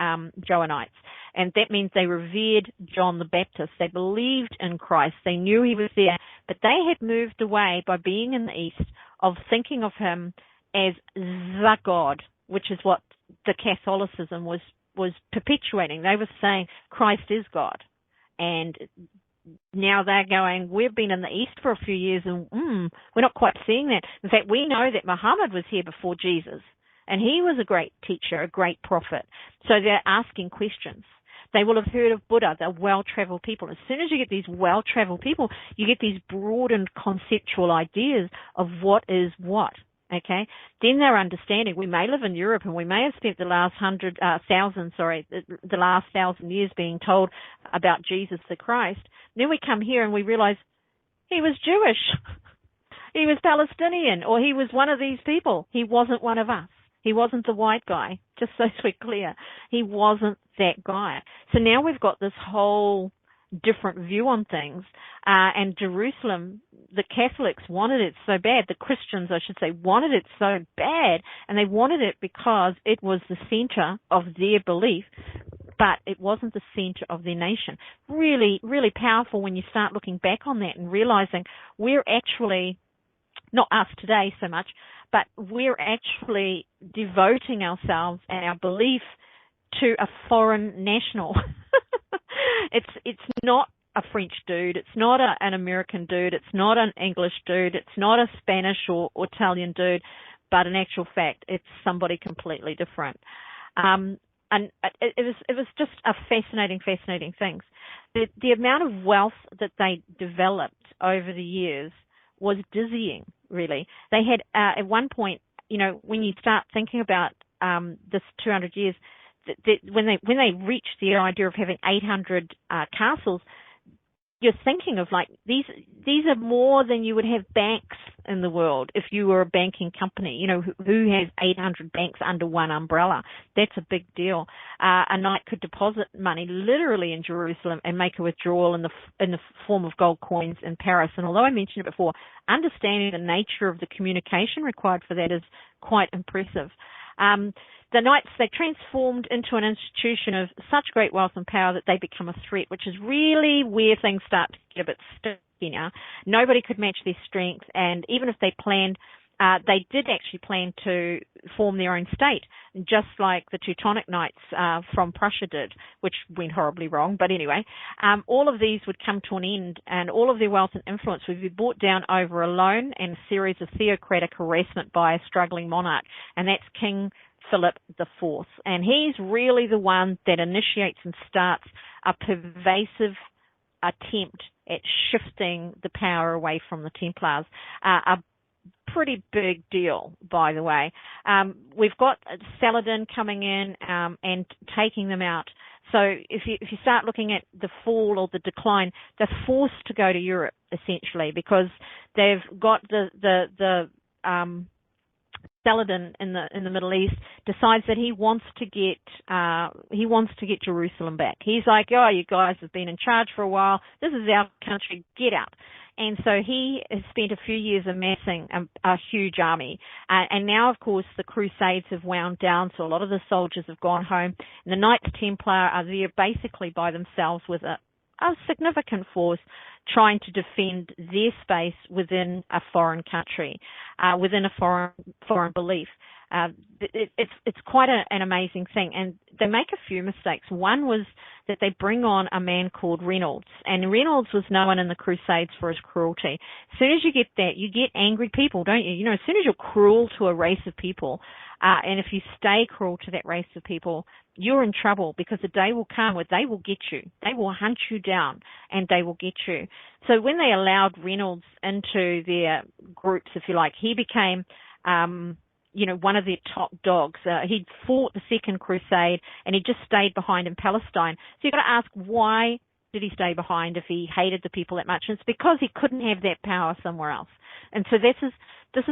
A: Johannites. And that means they revered John the Baptist. They believed in Christ. They knew he was there. But they had moved away by being in the East of thinking of him as the God, which is what the Catholicism was perpetuating. They were saying Christ is God. And now they're going, we've been in the East for a few years and we're not quite seeing that. In fact, we know that Muhammad was here before Jesus, and he was a great teacher, a great prophet. So they're asking questions. They will have heard of Buddha. They're well-traveled people. As soon as you get these well-traveled people, you get these broadened conceptual ideas of what is what. Okay, then they're understanding. We may live in Europe and we may have spent the last 1,000 years being told about Jesus the Christ. Then we come here and we realize he was Jewish, he was Palestinian, or he was one of these people. He wasn't one of us. He wasn't the white guy, just so we're clear. He wasn't that guy. So now we've got this whole different view on things. And Jerusalem, the Catholics wanted it so bad, the Christians, I should say, wanted it so bad, and they wanted it because it was the center of their belief, but it wasn't the center of their nation. Really, really powerful when you start looking back on that and realizing we're actually, not us today so much, but we're actually devoting ourselves and our belief to a foreign national. It's not a French dude. It's not an American dude. It's not an English dude. It's not a Spanish or Italian dude. But in actual fact, it's somebody completely different. And it was just a fascinating thing. The amount of wealth that they developed over the years was dizzying, really. They had, at one point, when you start thinking about this 200 years, when they reached the idea of having 800 castles, you're thinking of like these are more than you would have banks in the world if you were a banking company. Who has 800 banks under one umbrella? That's a big deal. A knight could deposit money literally in Jerusalem and make a withdrawal in the form of gold coins in Paris. And although I mentioned it before, understanding the nature of the communication required for that is quite impressive. The knights, they transformed into an institution of such great wealth and power that they become a threat, which is really where things start to get a bit sticky now. Nobody could match their strength, and even if they planned, they did actually plan to form their own state, just like the Teutonic Knights from Prussia did, which went horribly wrong. But anyway, all of these would come to an end, and all of their wealth and influence would be brought down over a loan and a series of theocratic harassment by a struggling monarch, and that's King Philip IV. And he's really the one that initiates and starts a pervasive attempt at shifting the power away from the Templars. A pretty big deal, by the way. We've got Saladin coming in and taking them out. So if you start looking at the fall or the decline, they're forced to go to Europe essentially because they've got the Saladin in the Middle East decides that he wants to get Jerusalem back. He's like, oh, you guys have been in charge for a while. This is our country. Get out. And so he has spent a few years amassing a huge army. And now, of course, the Crusades have wound down, so a lot of the soldiers have gone home. And the Knights-Templar are there basically by themselves with a significant force trying to defend their space within a foreign country, within a foreign belief. It's quite an amazing thing, and they make a few mistakes. One was that they bring on a man called Reynolds, and Reynolds was known in the Crusades for his cruelty. As soon as you get that, you get angry people, don't you? You know, as soon as you're cruel to a race of people, and if you stay cruel to that race of people, you're in trouble, because the day will come where they will get you. They will hunt you down, and they will get you. So when they allowed Reynolds into their groups, if you like, he became one of their top dogs. He'd fought the Second Crusade, and he just stayed behind in Palestine. So you've got to ask, why did he stay behind if he hated the people that much? And it's because he couldn't have that power somewhere else. And so this is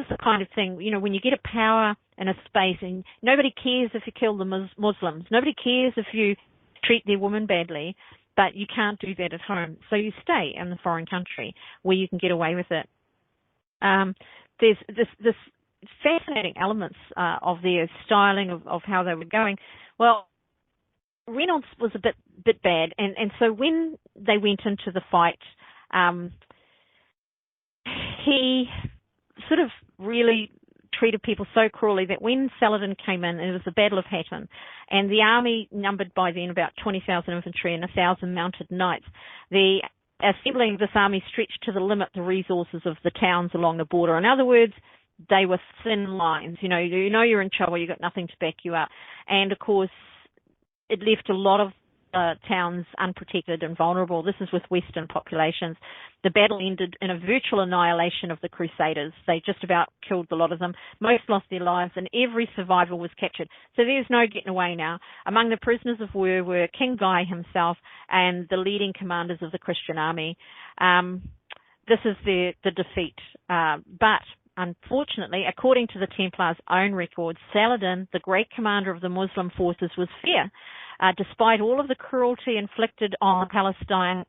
A: the kind of thing, when you get a power in a space, and nobody cares if you kill the Muslims, nobody cares if you treat their women badly, but you can't do that at home. So you stay in the foreign country where you can get away with it. There's this fascinating elements of their styling of how they were going. Well, Reynolds was a bit bad, and so when they went into the fight, he sort of really treated people so cruelly that when Saladin came in, it was the Battle of Hattin, and the army numbered by then about 20,000 infantry and 1,000 mounted knights. The assembling this army stretched to the limit the resources of the towns along the border. In other words, they were thin lines. You know you're in trouble. You've got nothing to back you up. And, of course, it left a lot of towns unprotected and vulnerable. This is with Western populations. The battle ended in a virtual annihilation of the Crusaders. They just about killed a lot of them. Most lost their lives, and every survivor was captured. So there's no getting away now. Among the prisoners of war were King Guy himself and the leading commanders of the Christian army. This is the defeat. But unfortunately, according to the Templars' own records, Saladin, the great commander of the Muslim forces, was fair. Despite all of the cruelty inflicted on the Palestine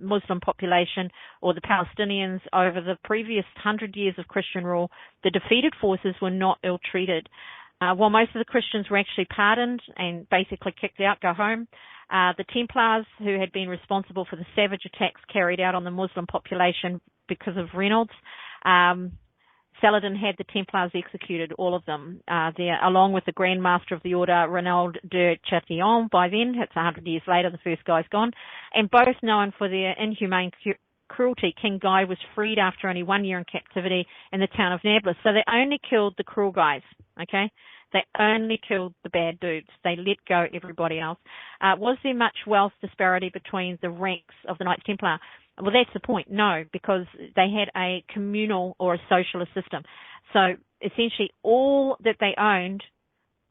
A: Muslim population, or the Palestinians, over the previous 100 years of Christian rule, the defeated forces were not ill-treated. While most of the Christians were actually pardoned and basically kicked out, go home, the Templars, who had been responsible for the savage attacks carried out on the Muslim population because of Reynolds, Saladin had the Templars executed, all of them, there, along with the Grand Master of the Order, Renaud de Chatillon. By then, it's 100 years later, the first guy's gone. And both known for their inhumane cruelty, King Guy was freed after only 1 year in captivity in the town of Nablus. So they only killed the cruel guys, okay? They only killed the bad dudes. They let go everybody else. Was there much wealth disparity between the ranks of the Knights Templar? Well, that's the point. No, because they had a communal or a socialist system. So essentially all that they owned,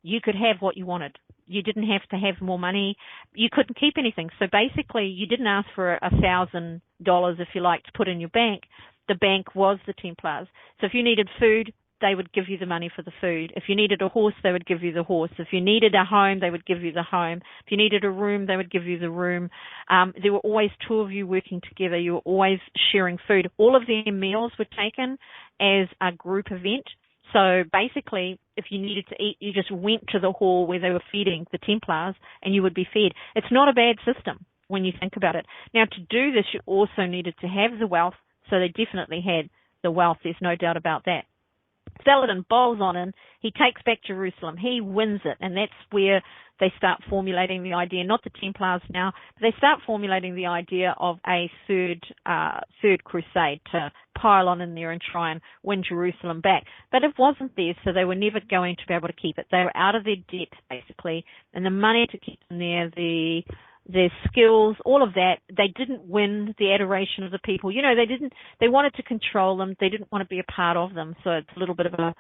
A: you could have what you wanted. You didn't have to have more money. You couldn't keep anything. So basically you didn't ask for $1,000, if you like, to put in your bank. The bank was the Templars. So if you needed food, they would give you the money for the food. If you needed a horse, they would give you the horse. If you needed a home, they would give you the home. If you needed a room, they would give you the room. There were always two of you working together. You were always sharing food. All of their meals were taken as a group event. So basically, if you needed to eat, you just went to the hall where they were feeding the Templars and you would be fed. It's not a bad system when you think about it. Now, to do this, you also needed to have the wealth. So they definitely had the wealth. There's no doubt about that. Saladin bowls on in. He takes back Jerusalem. He wins it, and that's where they start formulating the idea, not the Templars now, but they start formulating the idea of a third crusade to pile on in there and try and win Jerusalem back. But it wasn't there, so they were never going to be able to keep it. They were out of their debt, basically, and the money to keep them there, their skills, all of that, they didn't win the adoration of the people. You know, they wanted to control them. They didn't want to be a part of them. So it's a little bit of a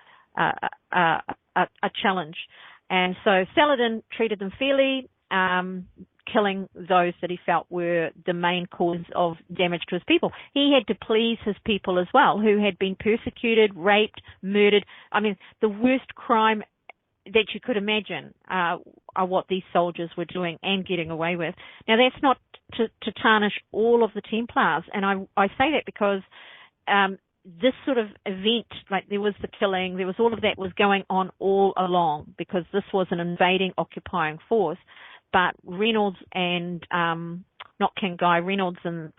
A: challenge. And so Saladin treated them fairly, killing those that he felt were the main cause of damage to his people. He had to please his people as well, who had been persecuted, raped, murdered. I mean, the worst crime that you could imagine are what these soldiers were doing and getting away with. Now, that's not to tarnish all of the Templars, and I say that because this sort of event, like there was the killing, there was all of that was going on all along, because this was an invading, occupying force. But Reynolds and, not King Guy, Reynolds and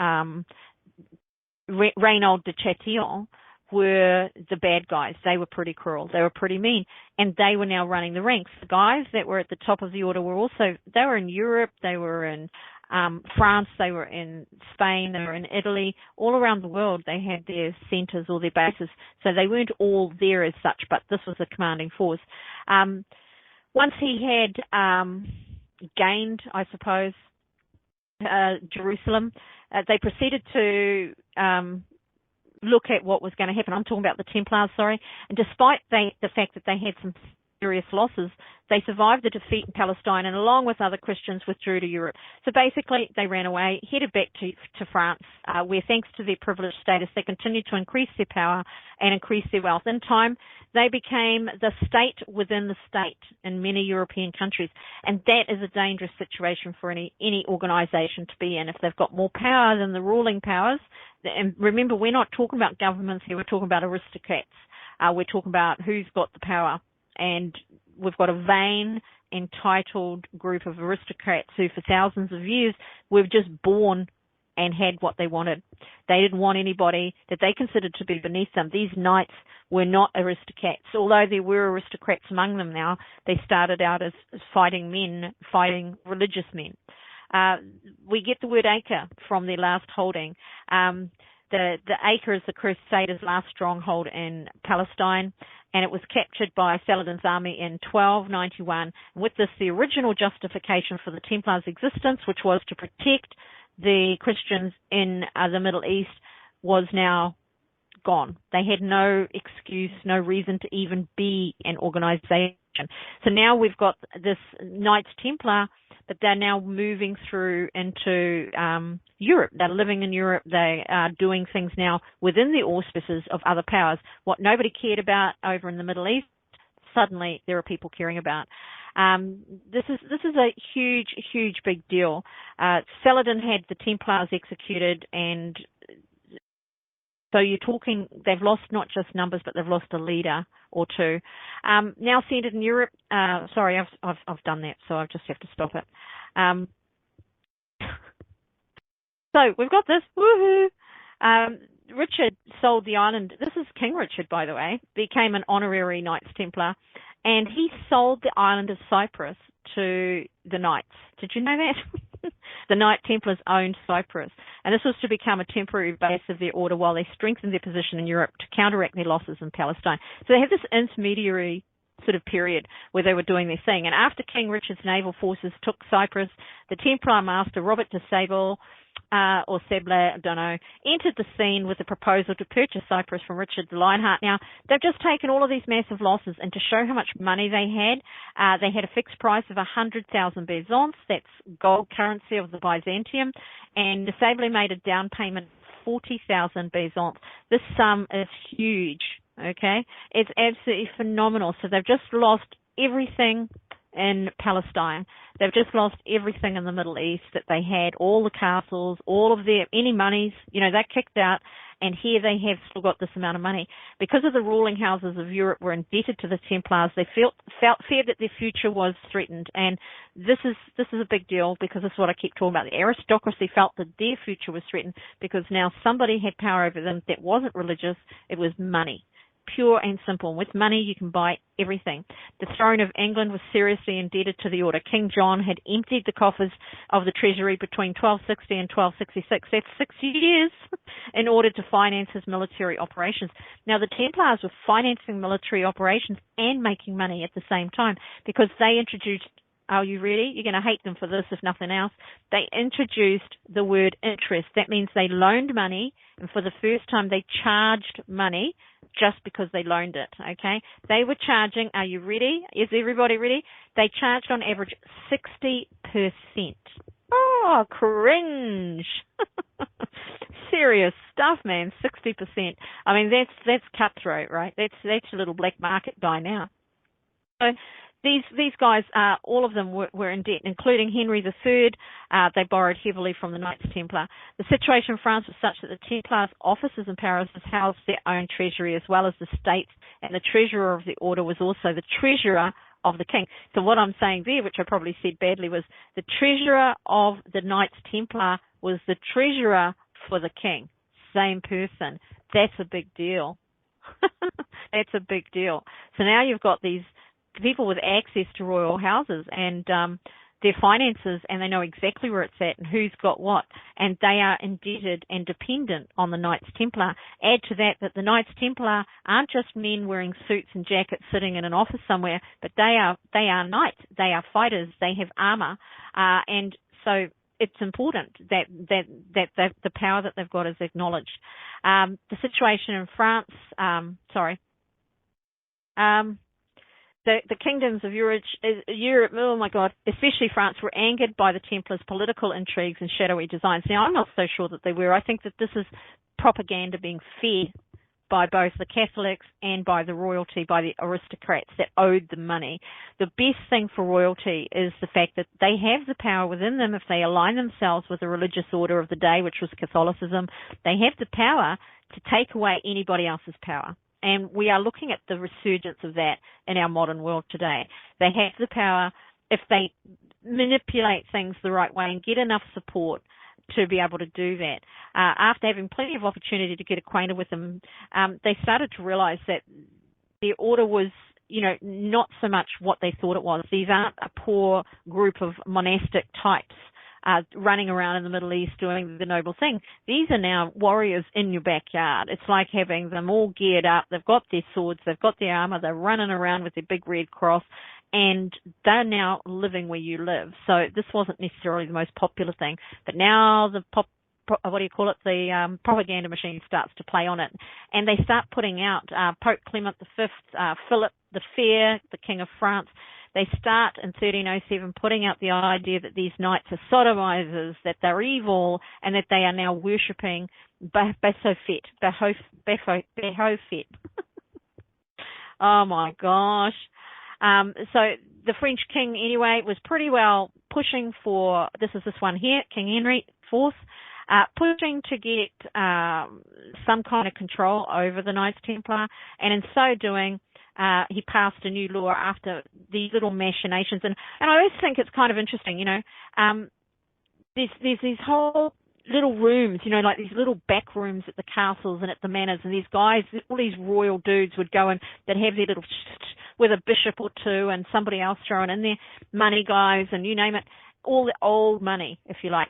A: Reynaud de Chatillon were the bad guys. They were pretty cruel. They were pretty mean. And they were now running the ranks. The guys that were at the top of the order they were in Europe, they were in France, they were in Spain, they were in Italy, all around the world. They had their centres or their bases. So they weren't all there as such, but this was a commanding force. Once he had gained, I suppose, Jerusalem, they proceeded to look at what was going to happen. I'm talking about the Templars, sorry. And despite the fact that they had some serious losses, they survived the defeat in Palestine and, along with other Christians, withdrew to Europe. So basically, they ran away, headed back to France, where, thanks to their privileged status, they continued to increase their power and increase their wealth. In time, they became the state within the state in many European countries. And that is a dangerous situation for any organization to be in. If they've got more power than the ruling powers, and remember, we're not talking about governments here, we're talking about aristocrats. We're talking about who's got the power. And we've got a vain, entitled group of aristocrats who, for thousands of years, were just born and had what they wanted. They didn't want anybody that they considered to be beneath them. These knights were not aristocrats. Although there were aristocrats among them now, they started out as fighting men, fighting religious men. We get the word acre from their last holding. The acre is the Crusaders' last stronghold in Palestine, and it was captured by Saladin's army in 1291. And with this, the original justification for the Templars' existence, which was to protect the Christians in the Middle East, was now gone. They had no excuse, no reason to even be an organization. So now we've got this Knights Templar, but they're now moving through into Europe. They're living in Europe. They are doing things now within the auspices of other powers. What nobody cared about over in the Middle East, suddenly there are people caring about. This is a huge big deal. Saladin had the Templars executed, and so you're talking, they've lost not just numbers, but they've lost a leader or two. Now centered in Europe. Sorry, I've done that, so I just have to stop it. So we've got this. Woohoo! Richard sold the island. This is King Richard, by the way, became an honorary Knights Templar, and he sold the island of Cyprus to the Knights. Did you know that? The Knight Templars owned Cyprus, and this was to become a temporary base of their order while they strengthened their position in Europe to counteract their losses in Palestine. So they have this intermediary sort of period where they were doing their thing. And after King Richard's naval forces took Cyprus, the Templar master Robert de Sable, or Sebler, I don't know, entered the scene with a proposal to purchase Cyprus from Richard the Lionheart. Now, they've just taken all of these massive losses, and to show how much money they had a fixed price of 100,000 bezants, that's gold currency of the Byzantium, and de Sable made a down payment of 40,000 bezants. This sum is huge, okay? It's absolutely phenomenal. So they've just lost everything in Palestine. They've just lost everything in the Middle East that they had, all the castles, all of any monies, they're kicked out, and here they have still got this amount of money. Because of the ruling houses of Europe were indebted to the Templars, they feared that their future was threatened, and this is a big deal, because this is what I keep talking about. The aristocracy felt that their future was threatened because now somebody had power over them that wasn't religious. It was money. Pure and simple. With money, you can buy everything. The throne of England was seriously indebted to the order. King John had emptied the coffers of the treasury between 1260 and 1266. That's 6 years in order to finance his military operations. Now, the Templars were financing military operations and making money at the same time because they introduced, are you ready? You're going to hate them for this, if nothing else. They introduced the word interest. That means they loaned money, and for the first time they charged money just because they loaned it, okay? They were charging, are you ready? Is everybody ready? They charged on average 60%. Oh, cringe. Serious stuff, man. 60%. I mean, that's cutthroat, right? That's a little black market guy now. So these guys, all of them were in debt, including Henry III. They borrowed heavily from the Knights Templar. The situation in France was such that the Templars' offices in Paris housed their own treasury as well as the states, and the treasurer of the order was also the treasurer of the king. So what I'm saying there, which I probably said badly, was the treasurer of the Knights Templar was the treasurer for the king. Same person. That's a big deal. That's a big deal. So now you've got these people with access to royal houses and their finances, and they know exactly where it's at and who's got what, and they are indebted and dependent on the Knights Templar. Add to that the Knights Templar aren't just men wearing suits and jackets sitting in an office somewhere, but they are knights, they are fighters, they have armor, and so it's important that the power that they've got is acknowledged. The situation in France, The kingdoms of Europe, oh my God, especially France, were angered by the Templars' political intrigues and shadowy designs. Now, I'm not so sure that they were. I think that this is propaganda being fed by both the Catholics and by the royalty, by the aristocrats that owed them money. The best thing for royalty is the fact that they have the power within them if they align themselves with the religious order of the day, which was Catholicism. They have the power to take away anybody else's power. And we are looking at the resurgence of that in our modern world today. They have the power, if they manipulate things the right way and get enough support to be able to do that. After having plenty of opportunity to get acquainted with them, they started to realize that their order was, not so much what they thought it was. These aren't a poor group of monastic types running around in the Middle East doing the noble thing. These are now warriors in your backyard. It's like having them all geared up. They've got their swords, they've got their armor, they're running around with their big red cross, and they're now living where you live. So this wasn't necessarily the most popular thing, but now the the propaganda machine starts to play on it, and they start putting out Pope Clement V, Philip the Fair, the King of France. They start in 1307 putting out the idea that these knights are sodomizers, that they're evil, and that they are now worshipping Baphomet. Oh my gosh. So the French king, anyway, was pretty well pushing for, this one here, King Henry IV, pushing to get some kind of control over the Knights Templar, and in so doing, he passed a new law after these little machinations. And I always think it's kind of interesting, there's these whole little rooms, like these little back rooms at the castles and at the manors, and these guys, all these royal dudes would go in, they'd have their little with a bishop or two and somebody else throwing in there, money guys and you name it, all the old money, if you like.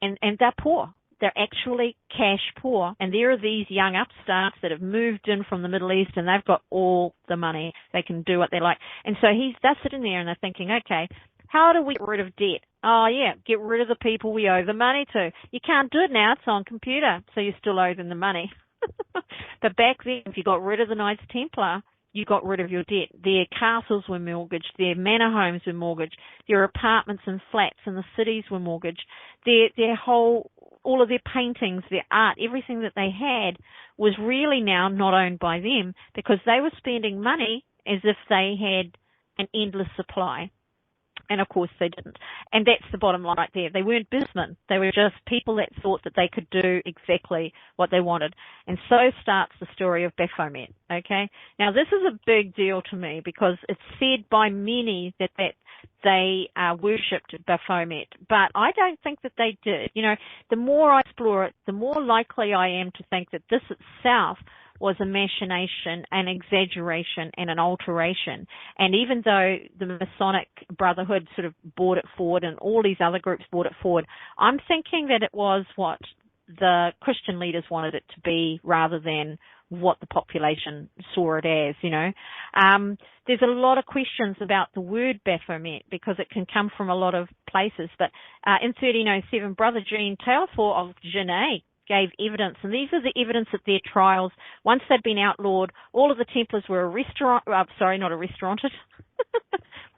A: And they're poor. They're actually cash poor. And there are these young upstarts that have moved in from the Middle East, and they've got all the money. They can do what they like. And so they're sitting there and they're thinking, okay, how do we get rid of debt? Oh, yeah, get rid of the people we owe the money to. You can't do it now. It's on computer, so you still owe them the money. But back then, if you got rid of the Knights Templar, you got rid of your debt. Their castles were mortgaged. Their manor homes were mortgaged. Their apartments and flats in the cities were mortgaged. All of their paintings, their art, everything that they had was really now not owned by them because they were spending money as if they had an endless supply. And, of course, they didn't. And that's the bottom line right there. They weren't businessmen. They were just people that thought that they could do exactly what they wanted. And so starts the story of Baphomet, okay? Now, this is a big deal to me because it's said by many that they worshipped Baphomet. But I don't think that they did. The more I explore it, the more likely I am to think that this itself was a machination, an exaggeration, and an alteration. And even though the Masonic Brotherhood sort of brought it forward and all these other groups brought it forward, I'm thinking that it was what the Christian leaders wanted it to be rather than what the population saw it as, There's a lot of questions about the word Baphomet because it can come from a lot of places. But in 1307, Brother Jean Taillefer of Genet gave evidence, and these are the evidence at their trials. Once they'd been outlawed, all of the Templars were were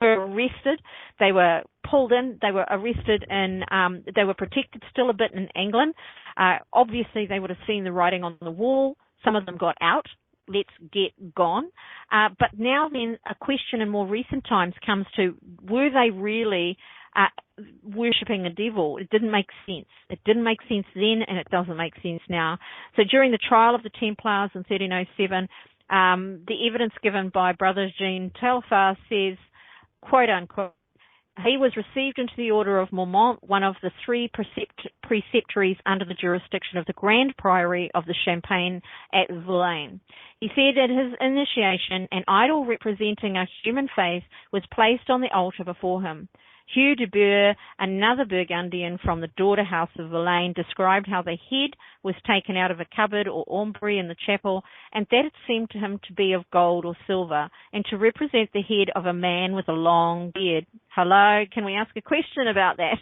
A: arrested. They were pulled in. They were arrested and they were protected still a bit in England. Obviously, they would have seen the writing on the wall. Some of them got out. Let's get gone. But now then a question in more recent times comes to, were they really worshipping a devil? It didn't make sense. It didn't make sense then, and it doesn't make sense now. So during the trial of the Templars in 1307, the evidence given by Brother Jean Telfar says, quote unquote, he was received into the Order of Mormont, one of the three preceptories under the jurisdiction of the Grand Priory of the Champagne at Villaine. He said at his initiation, an idol representing a human face was placed on the altar before him. Hugh de Burgh, another Burgundian from the daughter house of Villaine, described how the head was taken out of a cupboard or aumbry in the chapel, and that it seemed to him to be of gold or silver, and to represent the head of a man with a long beard. Hello, can we ask a question about that?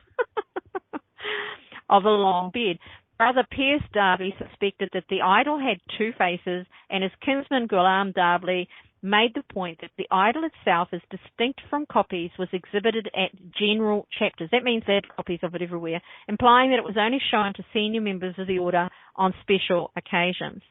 A: Of a long beard. Brother Pierce Darby suspected that the idol had two faces, and his kinsman Ghulam Darby made the point that the idol itself, as distinct from copies, was exhibited at general chapters. That means they had copies of it everywhere, implying that it was only shown to senior members of the order on special occasions.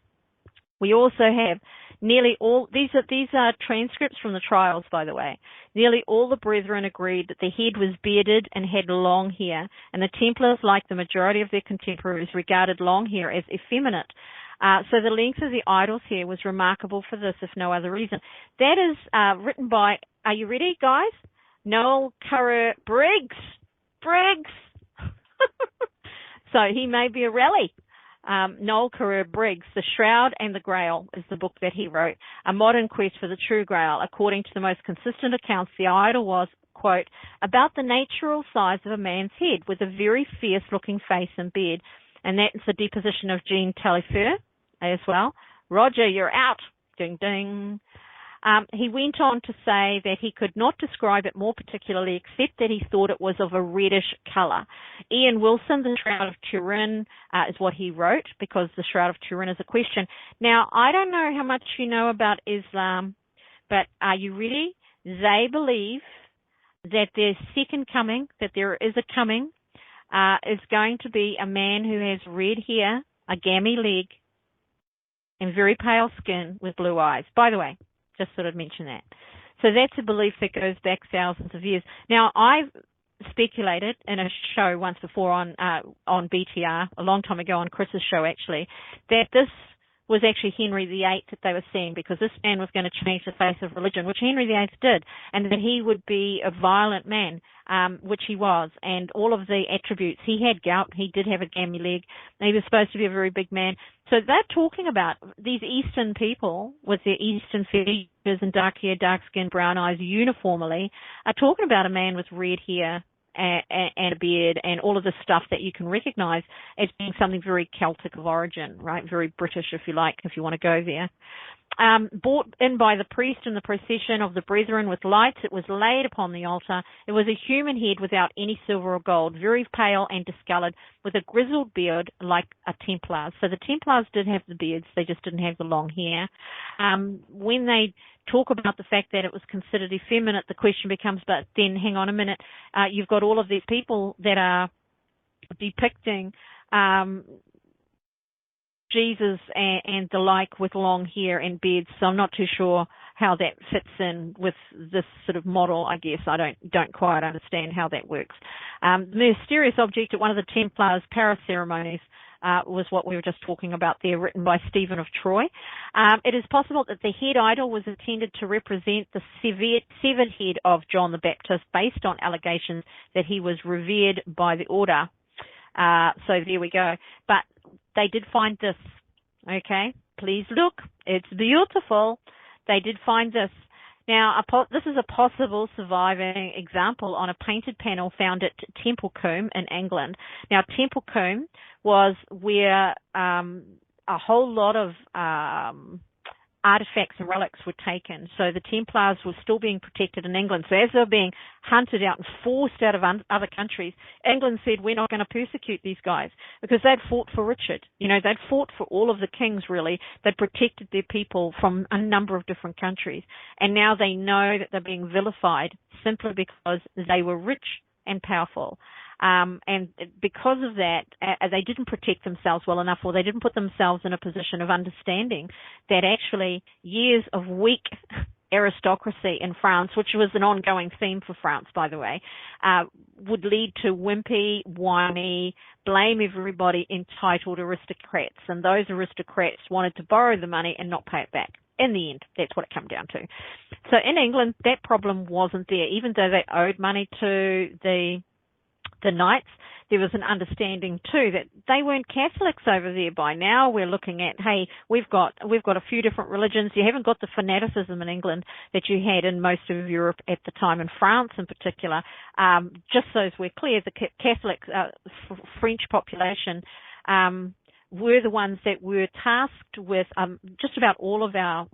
A: We also have nearly all, these are transcripts from the trials, by the way. Nearly all the brethren agreed that the head was bearded and had long hair, and the Templars, like the majority of their contemporaries, regarded long hair as effeminate. So the length of the idol's hair was remarkable for this, if no other reason. That is written by, are you ready, guys? Noel Currer Briggs. So he may be a rally. Noel Currer Briggs, The Shroud and the Grail is the book that he wrote, a modern quest for the true Grail. According to the most consistent accounts, the idol was, quote, about the natural size of a man's head with a very fierce-looking face and beard. And that's the deposition of Jean Taillefer as well. Roger, you're out. Ding, ding. He went on to say that he could not describe it more particularly except that he thought it was of a reddish colour. Ian Wilson, The Shroud of Turin, is what he wrote, because the Shroud of Turin is a question. Now, I don't know how much you know about Islam, but are you ready? They believe that their second coming, that there is a coming, is going to be a man who has red hair, a gammy leg, and very pale skin with blue eyes. By the way, just thought I'd mention that. So that's a belief that goes back thousands of years. Now, I've speculated in a show once before on BTR, a long time ago on Chris's show actually, that this was actually Henry VIII that they were seeing, because this man was going to change the face of religion, which Henry VIII did, and that he would be a violent man, which he was, and all of the attributes. He had gout, he did have a gammy leg, and he was supposed to be a very big man. So they're talking about these Eastern people with their Eastern features and dark hair, dark skin, brown eyes uniformly, are talking about a man with red hair and a beard and all of the stuff that you can recognize as being something very Celtic of origin, right? Very British, if you like, if you want to go there. Brought in by the priest in the procession of the brethren with lights, it was laid upon the altar. It was a human head without any silver or gold, very pale and discolored, with a grizzled beard like a Templar. So the Templars did have the beards, they just didn't have the long hair. When they talk about the fact that it was considered effeminate, the question becomes, but then hang on a minute, you've got all of these people that are depicting Jesus and the like with long hair and beards, so I'm not too sure how that fits in with this sort of model, I guess. I don't quite understand how that works. The mysterious object at one of the Templars' Paris ceremonies was what we were just talking about there, written by Stephen of Troy. It is possible that the head idol was intended to represent the severed head of John the Baptist, based on allegations that he was revered by the order. So there we go. But they did find this, okay? Please look. It's beautiful. They did find this. Now, this is a possible surviving example on a painted panel found at Templecombe in England. Now, Templecombe was where a whole lot of artifacts and relics were taken. So the Templars were still being protected in England. So as they were being hunted out and forced out of other countries, England said, we're not going to persecute these guys, because they'd fought for Richard. You know, they'd fought for all of the kings, really. They'd protected their people from a number of different countries. And now they know that they're being vilified simply because they were rich and powerful. And because of that, they didn't protect themselves well enough, or they didn't put themselves in a position of understanding that actually years of weak aristocracy in France, which was an ongoing theme for France, by the way, would lead to wimpy, whiny, blame everybody entitled aristocrats. And those aristocrats wanted to borrow the money and not pay it back. In the end, that's what it came down to. So in England, that problem wasn't there. Even though they owed money to the knights, there was an understanding too that they weren't Catholics over there. By now we're looking at, hey, we've got a few different religions. You haven't got the fanaticism in England that you had in most of Europe at the time, in France in particular. Just so as we're clear, the Catholic French population were the ones that were tasked with just about all of our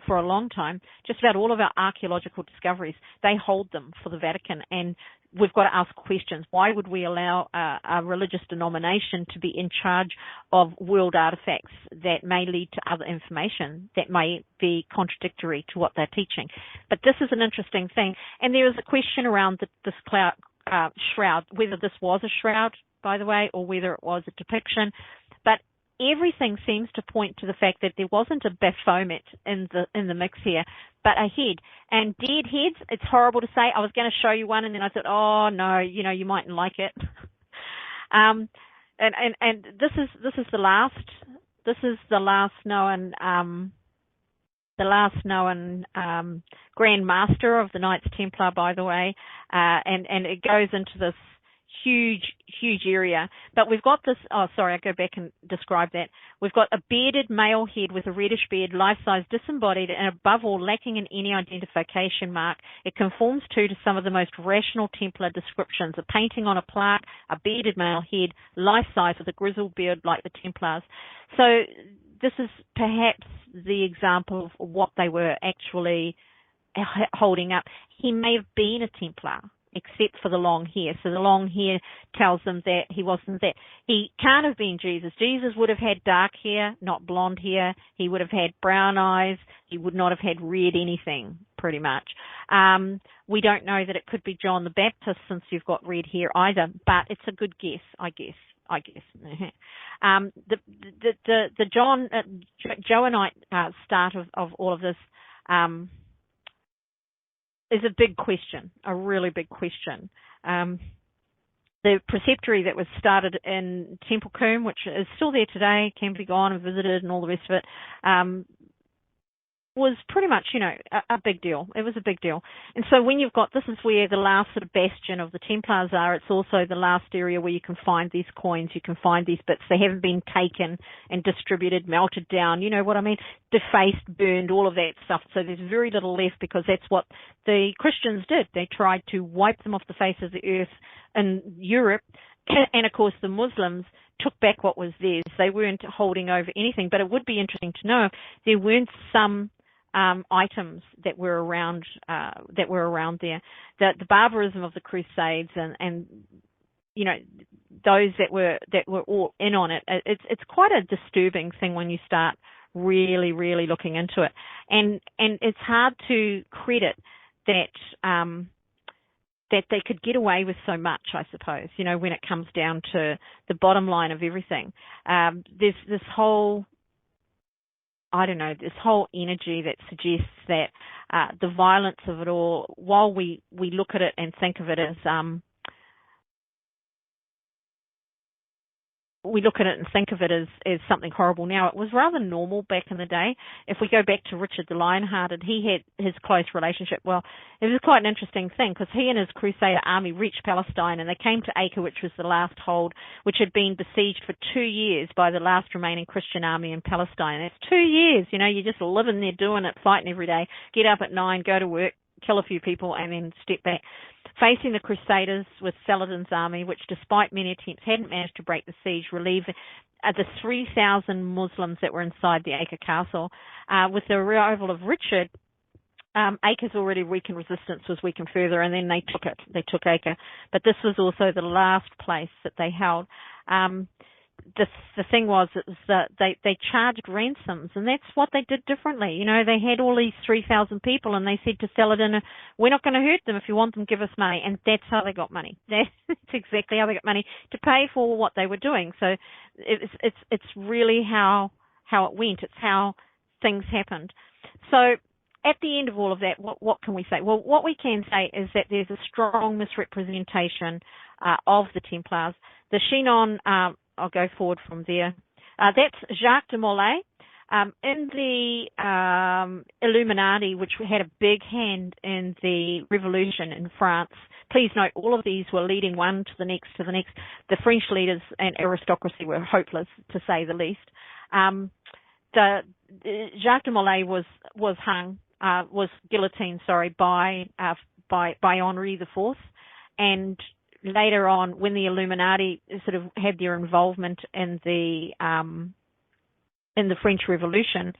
A: archaeological discoveries. They hold them for the Vatican, and we've got to ask questions. Why would we allow a religious denomination to be in charge of world artifacts that may lead to other information that may be contradictory to what they're teaching? But this is an interesting thing. And there is a question around this shroud, whether this was a shroud, by the way, or whether it was a depiction. But everything seems to point to the fact that there wasn't a Baphomet in the mix here, but a head. And dead heads, it's horrible to say. I was going to show you one, and then I thought, oh no, you mightn't like it. And this is the last known Grand Master of the Knights-Templar, by the way, and it goes into this huge area. But we've got this, I go back and describe that. We've got a bearded male head with a reddish beard, life-size, disembodied, and above all lacking in any identification mark. It conforms to some of the most rational Templar descriptions: a painting on a plaque, a bearded male head, life-size with a grizzled beard like the Templars. So this is perhaps the example of what they were actually holding up. He may have been a Templar, except for the long hair. So the long hair tells them that he wasn't that. He can't have been Jesus. Jesus would have had dark hair, not blonde hair. He would have had brown eyes. He would not have had red anything, pretty much. We don't know that it could be John the Baptist, since you've got red hair either, but it's a good guess, I guess. The Johannite start of all of this is a big question, a really big question. The preceptory that was started in Templecombe, which is still there today, can be gone and visited and all the rest of it, was pretty much, a big deal. It was a big deal. And so when you've got, this is where the last sort of bastion of the Templars are. It's also the last area where you can find these coins, you can find these bits. They haven't been taken and distributed, melted down, you know what I mean? Defaced, burned, all of that stuff. So there's very little left, because that's what the Christians did. They tried to wipe them off the face of the earth in Europe. And of course the Muslims took back what was theirs. They weren't holding over anything. But it would be interesting to know if there weren't some items that were around there. The barbarism of the Crusades and those that were all in on it. It's quite a disturbing thing when you start really, really looking into it. And it's hard to credit that that they could get away with so much, I suppose, when it comes down to the bottom line of everything. There's this whole energy that suggests that the violence of it all, while we look at it and think of it as something horrible now, it was rather normal back in the day. If we go back to Richard the Lionhearted, he had his close relationship. Well, it was quite an interesting thing, because he and his Crusader army reached Palestine, and they came to Acre, which was the last hold, which had been besieged for 2 years by the last remaining Christian army in Palestine. That's 2 years, you're just living there, doing it, fighting every day, get up at 9, go to work, kill a few people, and then step back. Facing the Crusaders with Saladin's army, which despite many attempts hadn't managed to break the siege, relieve the 3,000 Muslims that were inside the Acre castle. With the arrival of Richard, Acre's already weakened, resistance was weakened further, and then they took it. They took Acre. But this was also the last place that they held. the thing was, it was that they charged ransoms, and that's what they did differently. They had all these 3,000 people, and they said to sell it we're not going to hurt them. If you want them, give us money. And that's how they got money. That's exactly how they got money to pay for what they were doing. So it's really how it went. It's how things happened. So at the end of all of that, what can we say? Well, what we can say is that there's a strong misrepresentation of the Templars. The Chinon, I'll go forward from there. That's Jacques de Molay. In the Illuminati, which had a big hand in the revolution in France. Please note, all of these were leading one to the next to the next. The French leaders and aristocracy were hopeless, to say the least. Jacques de Molay was hung, was guillotined, by Henri IV, and later on, when the Illuminati sort of had their involvement in the French Revolution,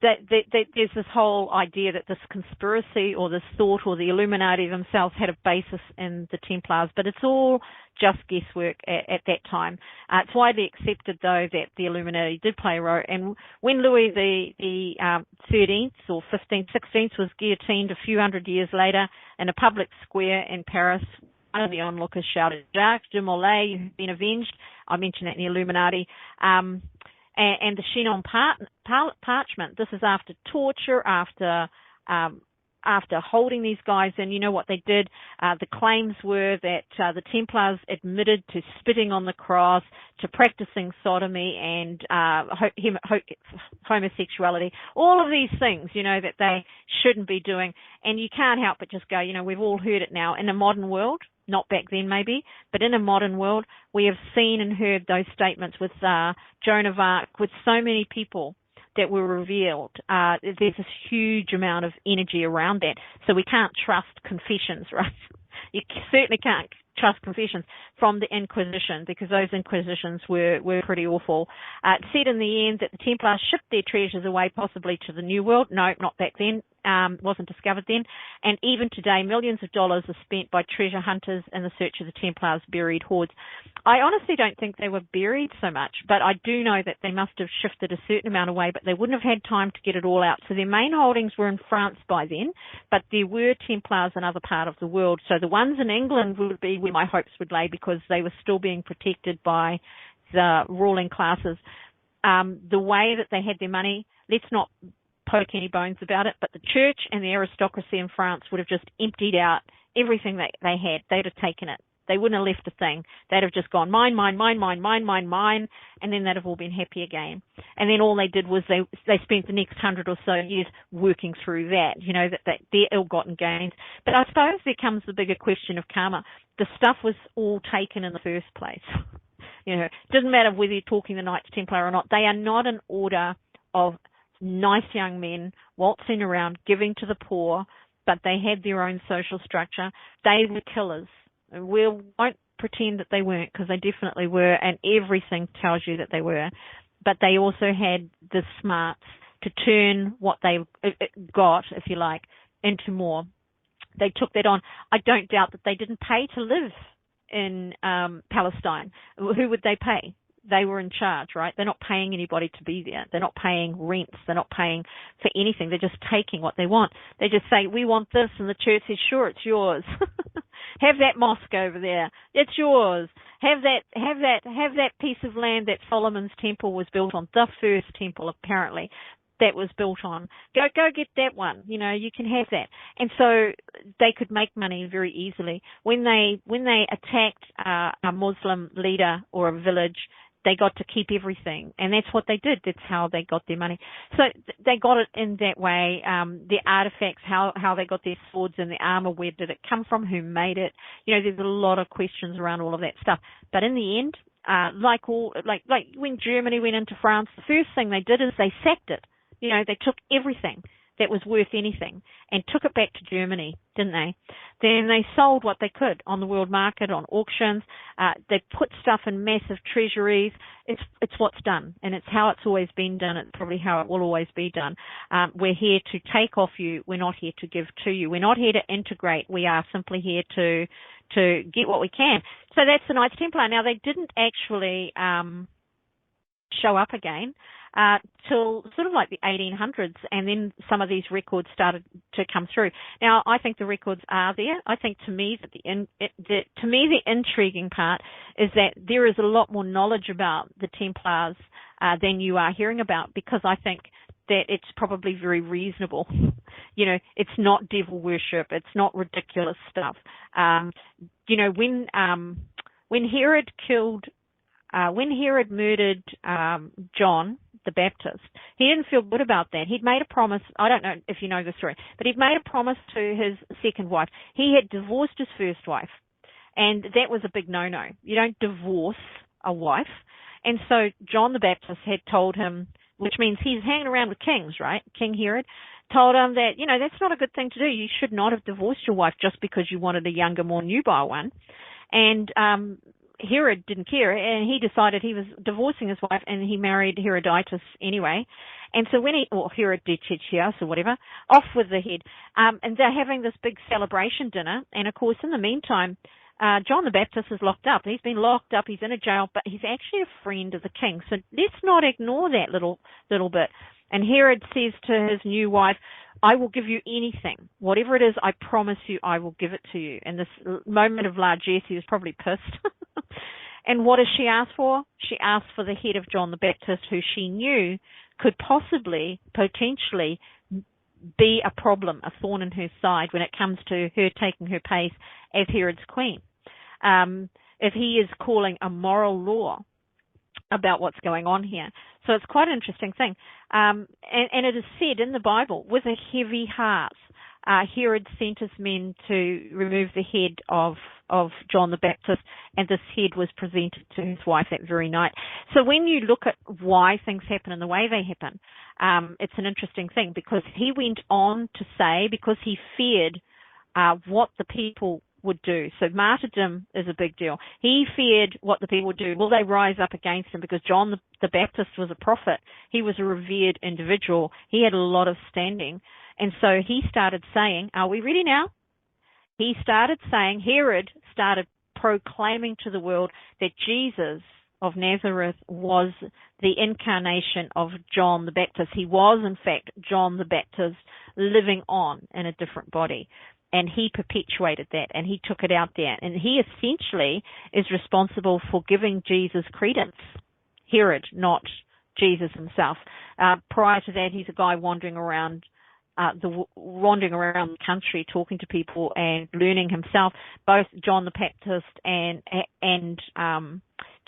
A: there's this whole idea that this conspiracy or this thought or the Illuminati themselves had a basis in the Templars, but it's all just guesswork at that time. It's widely accepted, though, that the Illuminati did play a role. And when Louis the 13th or 15th, 16th was guillotined a few hundred years later in a public square in Paris, one of the onlookers shouted, "Jacques de Molay, you've been avenged." I mentioned that in the Illuminati. And the Chinon parchment, this is after torture, after holding these guys in. You know what they did? The claims were that the Templars admitted to spitting on the cross, to practicing sodomy and homosexuality. All of these things, that they shouldn't be doing. And you can't help but just go, we've all heard it now. In a modern world, not back then maybe, but in a modern world, we have seen and heard those statements with Joan of Arc, with so many people that were revealed. There's this huge amount of energy around that. So we can't trust confessions, right? You certainly can't trust confessions from the Inquisition, because those Inquisitions were pretty awful. It said in the end that the Templars shipped their treasures away possibly to the New World. No, not back then. Wasn't discovered then. And even today, millions of dollars are spent by treasure hunters in the search of the Templars' buried hoards. I honestly don't think they were buried so much, but I do know that they must have shifted a certain amount away, but they wouldn't have had time to get it all out. So their main holdings were in France by then, but there were Templars in other part of the world. So the ones in England would be where my hopes would lay, because they were still being protected by the ruling classes. The way that they had their money, let's not poke any bones about it, but the church and the aristocracy in France would have just emptied out everything that they had. They'd have taken it. They wouldn't have left a thing. They'd have just gone mine, mine, mine, mine, mine, mine, mine, and then they'd have all been happy again. And then all they did was they spent the next 100 or so years working through that, that their ill-gotten gains. But I suppose there comes the bigger question of karma. The stuff was all taken in the first place. It doesn't matter whether you're talking the Knights-Templar or not. They are not an order of nice young men waltzing around giving to the poor, but they had their own social structure. They were killers. We won't pretend that they weren't, because they definitely were, and everything tells you that they were. But they also had the smarts to turn what they got, if you like, into more. They took that on. I don't doubt that they didn't pay to live in Palestine. Who would they pay? They were in charge, right? They're not paying anybody to be there. They're not paying rents. They're not paying for anything. They're just taking what they want. They just say, we want this, and the church says, sure, it's yours. Have that mosque over there. It's yours. Have that piece of land that Solomon's temple was built on, the first temple apparently that was built on. Go get that one. You can have that. And so they could make money very easily. When they attacked a Muslim leader or a village, they got to keep everything, and that's what they did. That's how they got their money. So they got it in that way. The artifacts, how they got their swords and the armor, where did it come from? Who made it? There's a lot of questions around all of that stuff. But in the end, like when Germany went into France, the first thing they did is they sacked it. They took everything that was worth anything and took it back to Germany, didn't they? Then they sold what they could on the world market, on auctions. They put stuff in massive treasuries. It's what's done, and it's how it's always been done. It's probably how it will always be done. We're here to take off you. We're not here to give to you. We're not here to integrate. We are simply here to to get what we can. So that's the Knights Templar. Now, they didn't actually show up again till sort of like the 1800s, and then some of these records started to come through. Now, I think the records are there. I think to me the intriguing part is that there is a lot more knowledge about the Templars than you are hearing about, because I think that it's probably very reasonable. You know, it's not devil worship. It's not ridiculous stuff. You know, when Herod murdered John the Baptist, he didn't feel good about that. He'd made a promise. I don't know if you know the story, but he'd made a promise to his second wife. He had divorced his first wife, and that was a big no-no. You don't divorce a wife. And so John the Baptist had told him, which means he's hanging around with kings, right? King Herod told him that, you know, that's not a good thing to do. You should not have divorced your wife just because you wanted a younger, more nubile one. And Herod didn't care, and he decided he was divorcing his wife, and he married Herodias anyway. And so or Herodias or whatever, off with the head. And they're having this big celebration dinner. And of course, in the meantime, John the Baptist is locked up. He's been locked up. He's in a jail, but he's actually a friend of the king. So let's not ignore that little bit. And Herod says to his new wife, I will give you anything. Whatever it is, I promise you I will give it to you. And this moment of largesse, he was probably pissed. And what does she ask for? She asked for the head of John the Baptist, who she knew could potentially be a problem, a thorn in her side when it comes to her taking her place as Herod's queen. If he is calling a moral law about what's going on here. So it's quite an interesting thing. And it is said in the Bible, with a heavy heart, Herod sent his men to remove the head of John the Baptist, and this head was presented to his wife that very night. So when you look at why things happen and the way they happen, it's an interesting thing, because he went on to say, because he feared what the people would do. So martyrdom is a big deal. He feared what the people would do. Will they rise up against him? Because John the Baptist was a prophet. He was a revered individual. He had a lot of standing. And so he started saying, are we ready now? Herod started proclaiming to the world that Jesus of Nazareth was the incarnation of John the Baptist. He was, in fact, John the Baptist living on in a different body. And he perpetuated that, and he took it out there. And he essentially is responsible for giving Jesus credence. Herod, not Jesus himself. Prior to that, he's a guy wandering around the country, talking to people and learning himself. Both John the Baptist and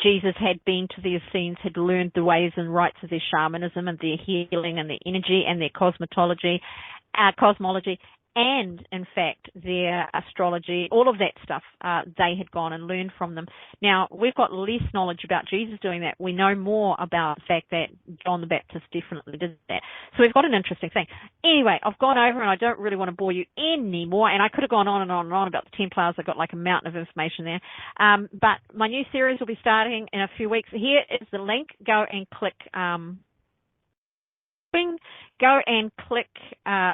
A: Jesus had been to the Essenes, had learned the ways and rights of their shamanism and their healing and their energy and their cosmology, and, in fact, their astrology, all of that stuff, they had gone and learned from them. Now, we've got less knowledge about Jesus doing that. We know more about the fact that John the Baptist definitely did that. So we've got an interesting thing. Anyway, I've gone over, and I don't really want to bore you anymore, and I could have gone on and on and on about the Templars. I've got like a mountain of information there. But my new series will be starting in a few weeks. Here is the link. Go and click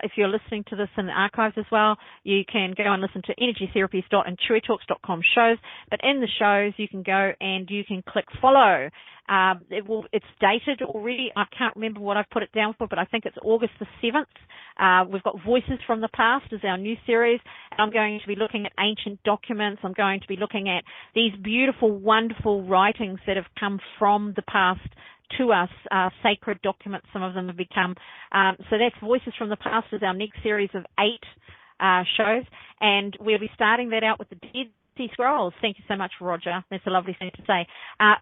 A: if you're listening to this in the archives as well, you can go and listen to energy-therapies.IntuiTalks.com shows. But in the shows, you can go and you can click follow. It's dated already. I can't remember what I've put it down for, but I think it's August the 7th. We've got Voices from the Past as our new series. And I'm going to be looking at ancient documents. I'm going to be looking at these beautiful, wonderful writings that have come from the past to us, sacred documents, some of them have become. So that's Voices from the Past is our next series of 8 shows, and we'll be starting that out with the Dead Sea Scrolls. Thank you so much, Roger. That's a lovely thing to say.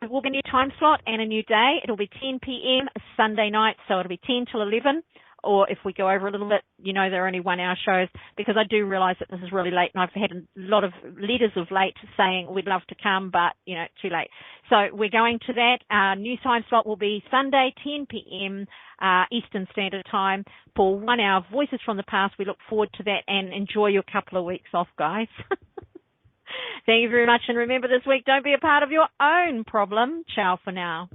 A: It will be a new time slot and a new day. It'll be 10 p.m. Sunday night, so it'll be 10 till 11. Or if we go over a little bit, you know, they're only 1 hour shows, because I do realize that this is really late, and I've had a lot of letters of late saying we'd love to come, but, you know, too late. So we're going to that. Our new time slot will be Sunday, 10 p.m. Eastern Standard Time for 1 hour Voices from the Past. We look forward to that, and enjoy your couple of weeks off, guys. Thank you very much. And remember this week, don't be a part of your own problem. Ciao for now.